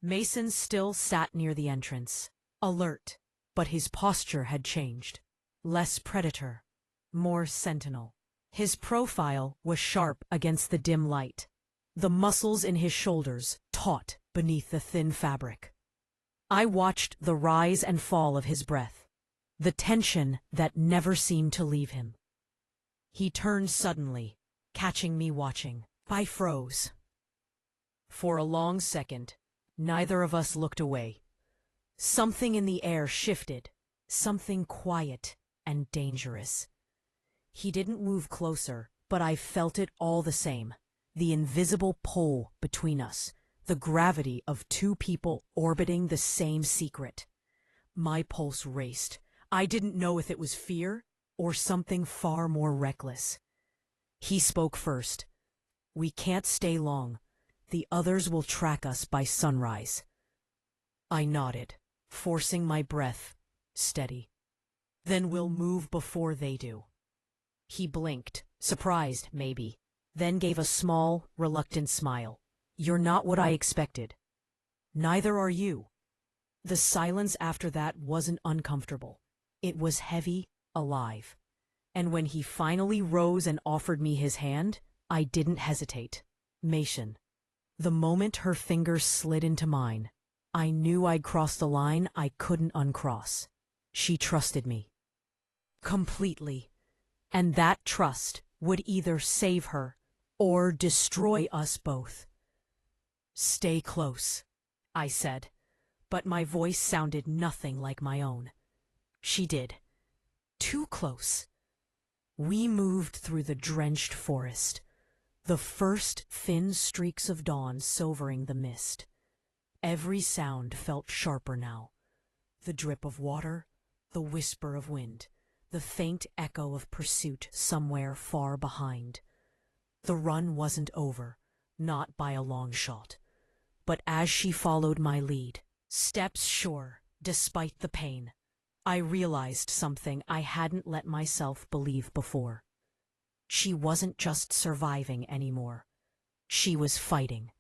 Mason still sat near the entrance, alert, but his posture had changed. Less predator, more sentinel. His profile was sharp against the dim light, the muscles in his shoulders taut beneath the thin fabric. I watched the rise and fall of his breath, the tension that never seemed to leave him. He turned suddenly, catching me watching. I froze. For a long second, neither of us looked away. Something in the air shifted, something quiet and dangerous. He didn't move closer, but I felt it all the same. The invisible pull between us, the gravity of two people orbiting the same secret. My pulse raced. I didn't know if it was fear or something far more reckless. He spoke first. "We can't stay long. The others will track us by sunrise." I nodded, forcing my breath steady. "Then we'll move before they do." He blinked, surprised maybe, then gave a small, reluctant smile. "You're not what I expected." "Neither are you." The silence after that wasn't uncomfortable. It was heavy, alive. And when he finally rose and offered me his hand, I didn't hesitate. "Mason." The moment her fingers slid into mine, I knew I'd crossed the line I couldn't uncross. She trusted me. Completely. And that trust would either save her or destroy us both. "Stay close," I said, but my voice sounded nothing like my own. She did. Too close. We moved through the drenched forest, the first thin streaks of dawn silvering the mist. Every sound felt sharper now. The drip of water, the whisper of wind, the faint echo of pursuit somewhere far behind. The run wasn't over, not by a long shot. But as she followed my lead, steps sure, despite the pain, I realized something I hadn't let myself believe before. She wasn't just surviving anymore. She was fighting.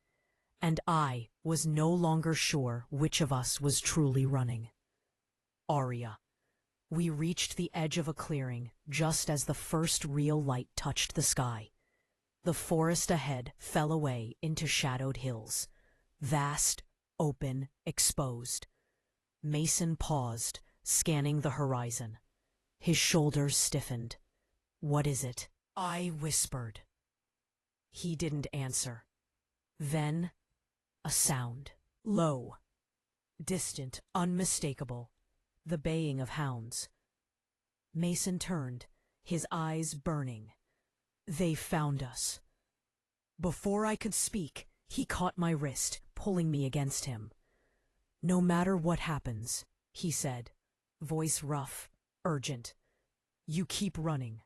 And I was no longer sure which of us was truly running. Aria. We reached the edge of a clearing just as the first real light touched the sky. The forest ahead fell away into shadowed hills. Vast, open, exposed. Mason paused, scanning the horizon. His shoulders stiffened. "What is it?" I whispered. He didn't answer. Then, a sound. Low. Distant, unmistakable. The baying of hounds. Mason turned, his eyes burning. They found us. Before I could speak, he caught my wrist, pulling me against him. "No matter what happens," he said, voice rough, urgent. "You keep running.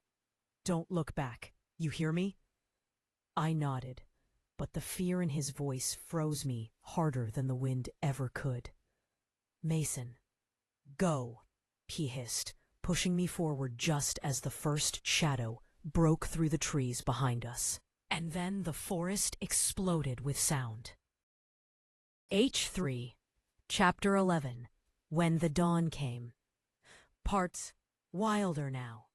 Don't look back. You hear me?" I nodded, but the fear in his voice froze me harder than the wind ever could. "Mason, go," he hissed, pushing me forward just as the first shadow broke through the trees behind us. And then the forest exploded with sound. H3, Chapter 11, When the Dawn Came. Parts wilder now.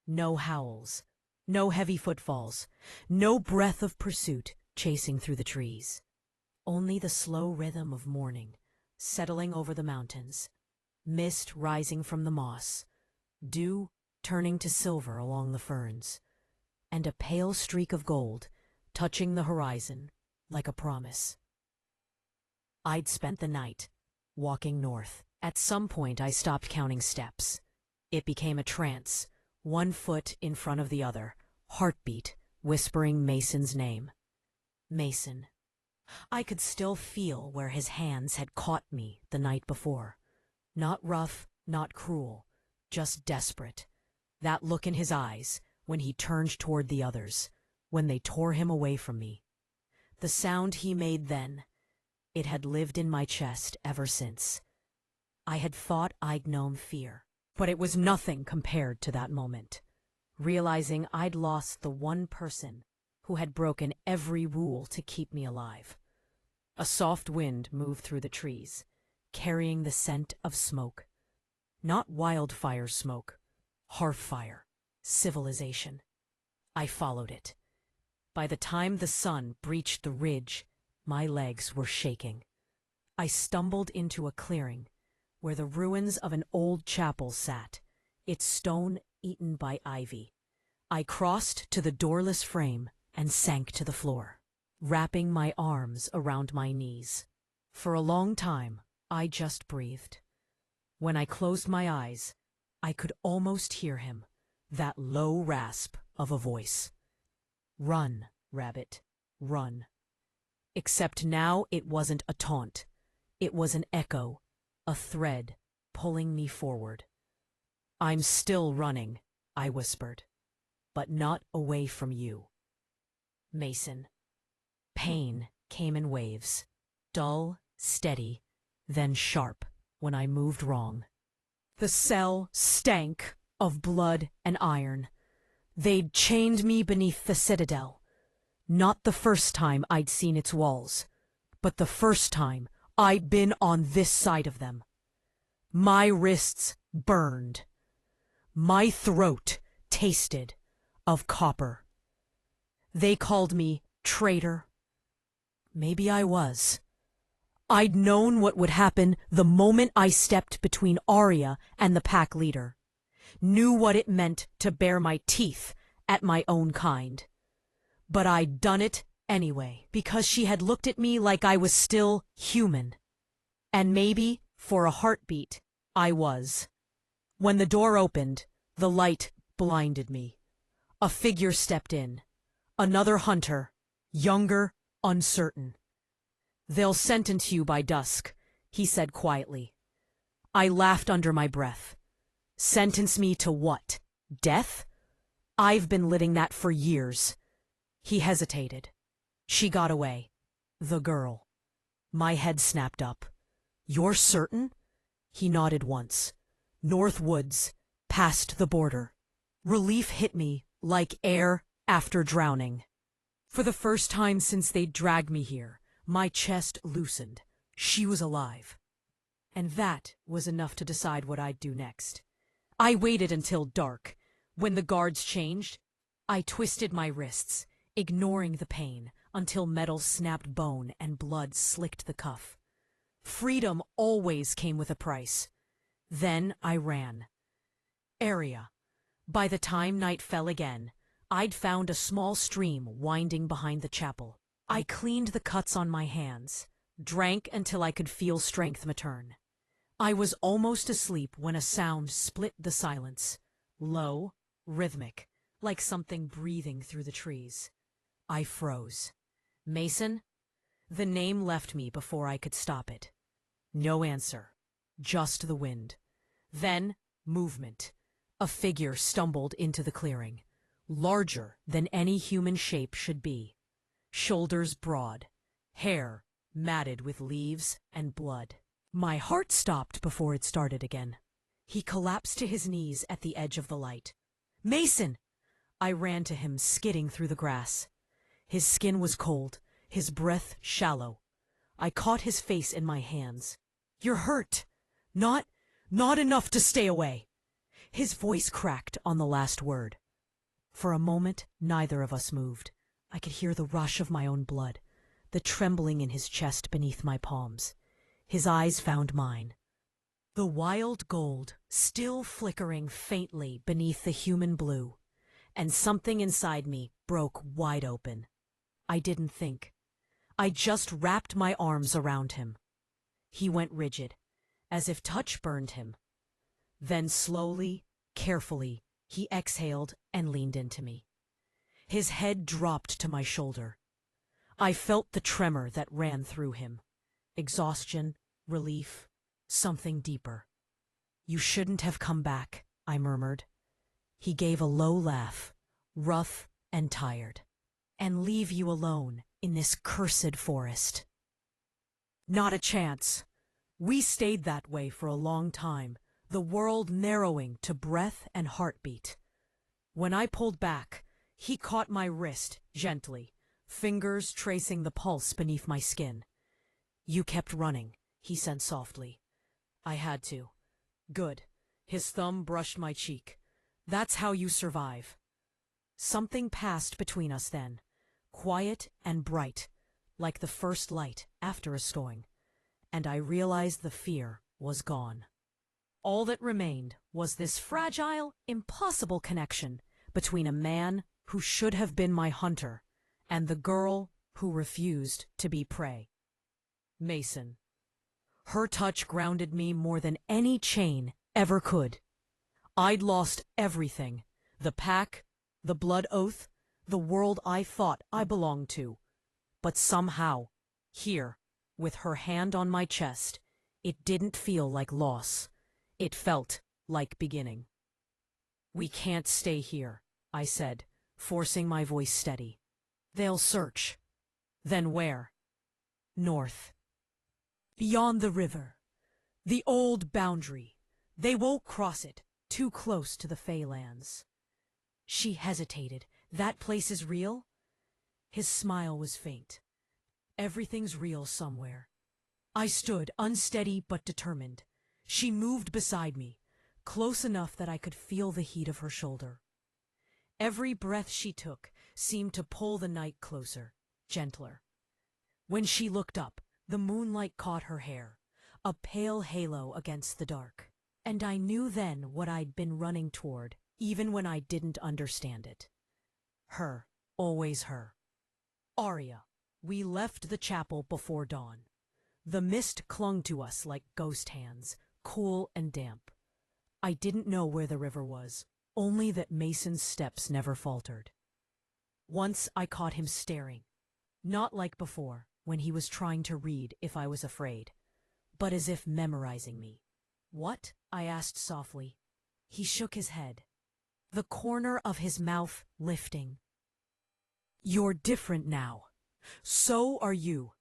No howls, no heavy footfalls, no breath of pursuit chasing through the trees. Only the slow rhythm of morning, settling over the mountains, mist rising from the moss, dew turning to silver along the ferns, and a pale streak of gold touching the horizon like a promise. I'd spent the night walking north. At some point I stopped counting steps. It became a trance, one foot in front of the other, heartbeat whispering Mason's name. Mason. I could still feel where his hands had caught me the night before. Not rough, not cruel, just desperate. That look in his eyes when he turned toward the others, when they tore him away from me. The sound he made then, it had lived in my chest ever since. I had thought I'd known fear, but it was nothing compared to that moment. Realizing I'd lost the one person who had broken every rule to keep me alive. A soft wind moved through the trees, carrying the scent of smoke. Not wildfire smoke, hearth fire, civilization. I followed it. By the time the sun breached the ridge, my legs were shaking. I stumbled into a clearing where the ruins of an old chapel sat, its stone eaten by ivy. I crossed to the doorless frame and sank to the floor, wrapping my arms around my knees. For a long time, I just breathed. When I closed my eyes, I could almost hear him, that low rasp of a voice. "Run, rabbit, run." Except now it wasn't a taunt. It was an echo, a thread pulling me forward. "I'm still running," I whispered, "but not away from you." Mason. Pain came in waves, dull, steady, then sharp when I moved wrong. The cell stank of blood and iron. They'd chained me beneath the citadel. Not the first time I'd seen its walls, but the first time I'd been on this side of them. My wrists burned. My throat tasted of copper. They called me traitor. Maybe I was. I'd known what would happen the moment I stepped between Aria and the pack leader. Knew what it meant to bare my teeth at my own kind. But I'd done it anyway, because she had looked at me like I was still human. And maybe, for a heartbeat, I was. When the door opened, the light blinded me. A figure stepped in. Another hunter, younger, uncertain. They'll sentence you by dusk, he said quietly. I laughed under my breath. Sentence me to what? Death? I've been living that for years. He hesitated. She got away. The girl. My head snapped up. You're certain? He nodded once. North Woods, past the border. Relief hit me like air after drowning. For the first time since they'd dragged me here, my chest loosened. She was alive. And that was enough to decide what I'd do next. I waited until dark. When the guards changed, I twisted my wrists, ignoring the pain, until metal snapped bone and blood slicked the cuff. Freedom always came with a price. Then I ran. Aria. By the time night fell again, I'd found a small stream winding behind the chapel. I cleaned the cuts on my hands, drank until I could feel strength return. I was almost asleep when a sound split the silence. Low, rhythmic, like something breathing through the trees. I froze. Mason? The name left me before I could stop it. No answer. Just the wind. Then, movement. A figure stumbled into the clearing. Larger than any human shape should be. Shoulders broad. Hair matted with leaves and blood. My heart stopped before it started again. He collapsed to his knees at the edge of the light. Mason! I ran to him, skidding through the grass. His skin was cold, his breath shallow. I caught his face in my hands. You're hurt. Not enough to stay away. His voice cracked on the last word. For a moment, neither of us moved. I could hear the rush of my own blood, the trembling in his chest beneath my palms. His eyes found mine. The wild gold still flickering faintly beneath the human blue, and something inside me broke wide open. I didn't think. I just wrapped my arms around him. He went rigid, as if touch burned him. Then slowly, carefully, he exhaled and leaned into me. His head dropped to my shoulder. I felt the tremor that ran through him. Exhaustion, relief, something deeper. You shouldn't have come back, I murmured. He gave a low laugh, rough and tired. And leave you alone in this cursed forest. Not a chance. We stayed that way for a long time, the world narrowing to breath and heartbeat. When I pulled back, he caught my wrist gently, fingers tracing the pulse beneath my skin. You kept running, he said softly. I had to. Good. His thumb brushed my cheek. That's how you survive. Something passed between us then, quiet and bright, like the first light after a storm, and I realized the fear was gone. All that remained was this fragile, impossible connection between a man who should have been my hunter and the girl who refused to be prey. Mason. Her touch grounded me more than any chain ever could. I'd lost everything, the pack, the blood oath, the world I thought I belonged to. But somehow, here, with her hand on my chest, it didn't feel like loss. It felt like beginning. We can't stay here, I said, forcing my voice steady. They'll search. Then where? North. Beyond the river. The old boundary. They won't cross it, too close to the Feylands. She hesitated. That place is real? His smile was faint. Everything's real somewhere. I stood, unsteady but determined. She moved beside me, close enough that I could feel the heat of her shoulder. Every breath she took seemed to pull the night closer, gentler. When she looked up, the moonlight caught her hair, a pale halo against the dark. And I knew then what I'd been running toward, even when I didn't understand it. Her, always her. Aria. We left the chapel before dawn. The mist clung to us like ghost hands, cool and damp. I didn't know where the river was, only that Mason's steps never faltered. Once I caught him staring, not like before, when he was trying to read if I was afraid, but as if memorizing me. "What?" I asked softly. He shook his head, the corner of his mouth lifting. "You're different now. So are you."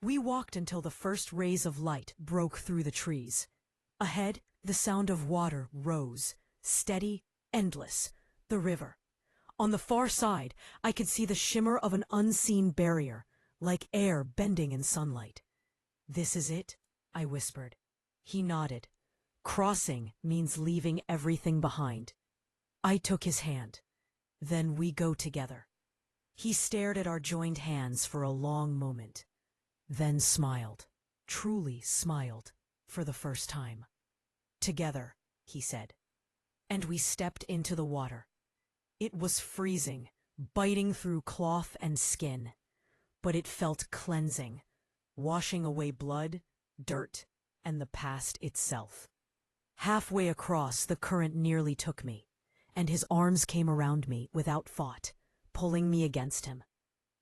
We walked until the first rays of light broke through the trees. Ahead, the sound of water rose, steady, endless, the river. On the far side, I could see the shimmer of an unseen barrier, like air bending in sunlight. "This is it?" I whispered. He nodded. "Crossing means leaving everything behind." I took his hand. "Then we go together." He stared at our joined hands for a long moment, then smiled, truly smiled, for the first time. "Together," he said. And we stepped into the water. It was freezing, biting through cloth and skin, but it felt cleansing, washing away blood, dirt, and the past itself. Halfway across, the current nearly took me, and his arms came around me without thought, pulling me against him.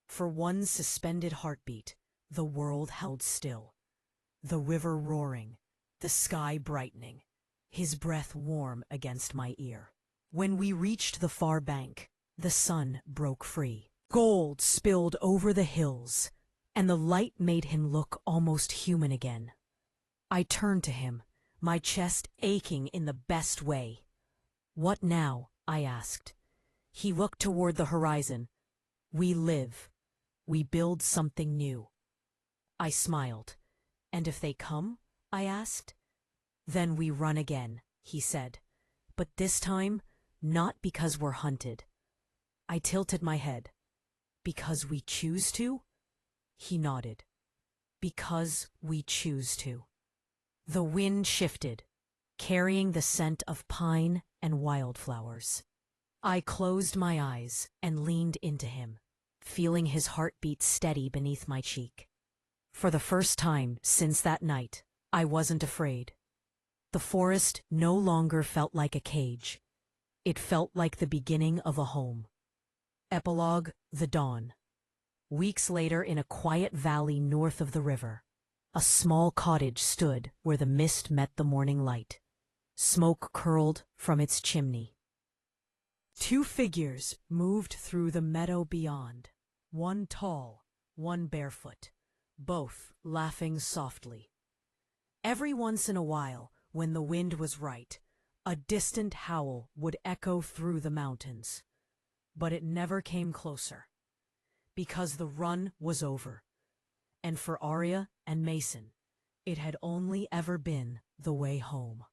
For one suspended heartbeat, the world held still. The river roaring, the sky brightening, his breath warm against my ear. When we reached the far bank, the sun broke free. Gold spilled over the hills, and the light made him look almost human again. I turned to him, my chest aching in the best way. "What now?" I asked. He looked toward the horizon. "We live. We build something new." I smiled. "And if they come?" I asked. "Then we run again," he said. "But this time, not because we're hunted." I tilted my head. "Because we choose to?" He nodded. "Because we choose to." The wind shifted, carrying the scent of pine and wildflowers. I closed my eyes and leaned into him, feeling his heartbeat steady beneath my cheek. For the first time since that night, I wasn't afraid. The forest no longer felt like a cage. It felt like the beginning of a home. Epilogue: The Dawn. Weeks later, in a quiet valley north of the river, a small cottage stood where the mist met the morning light. Smoke curled from its chimney. Two figures moved through the meadow beyond, one tall, one barefoot, both laughing softly. Every once in a while, when the wind was right, a distant howl would echo through the mountains. But it never came closer, because the run was over, and for Aria and Mason, it had only ever been the way home.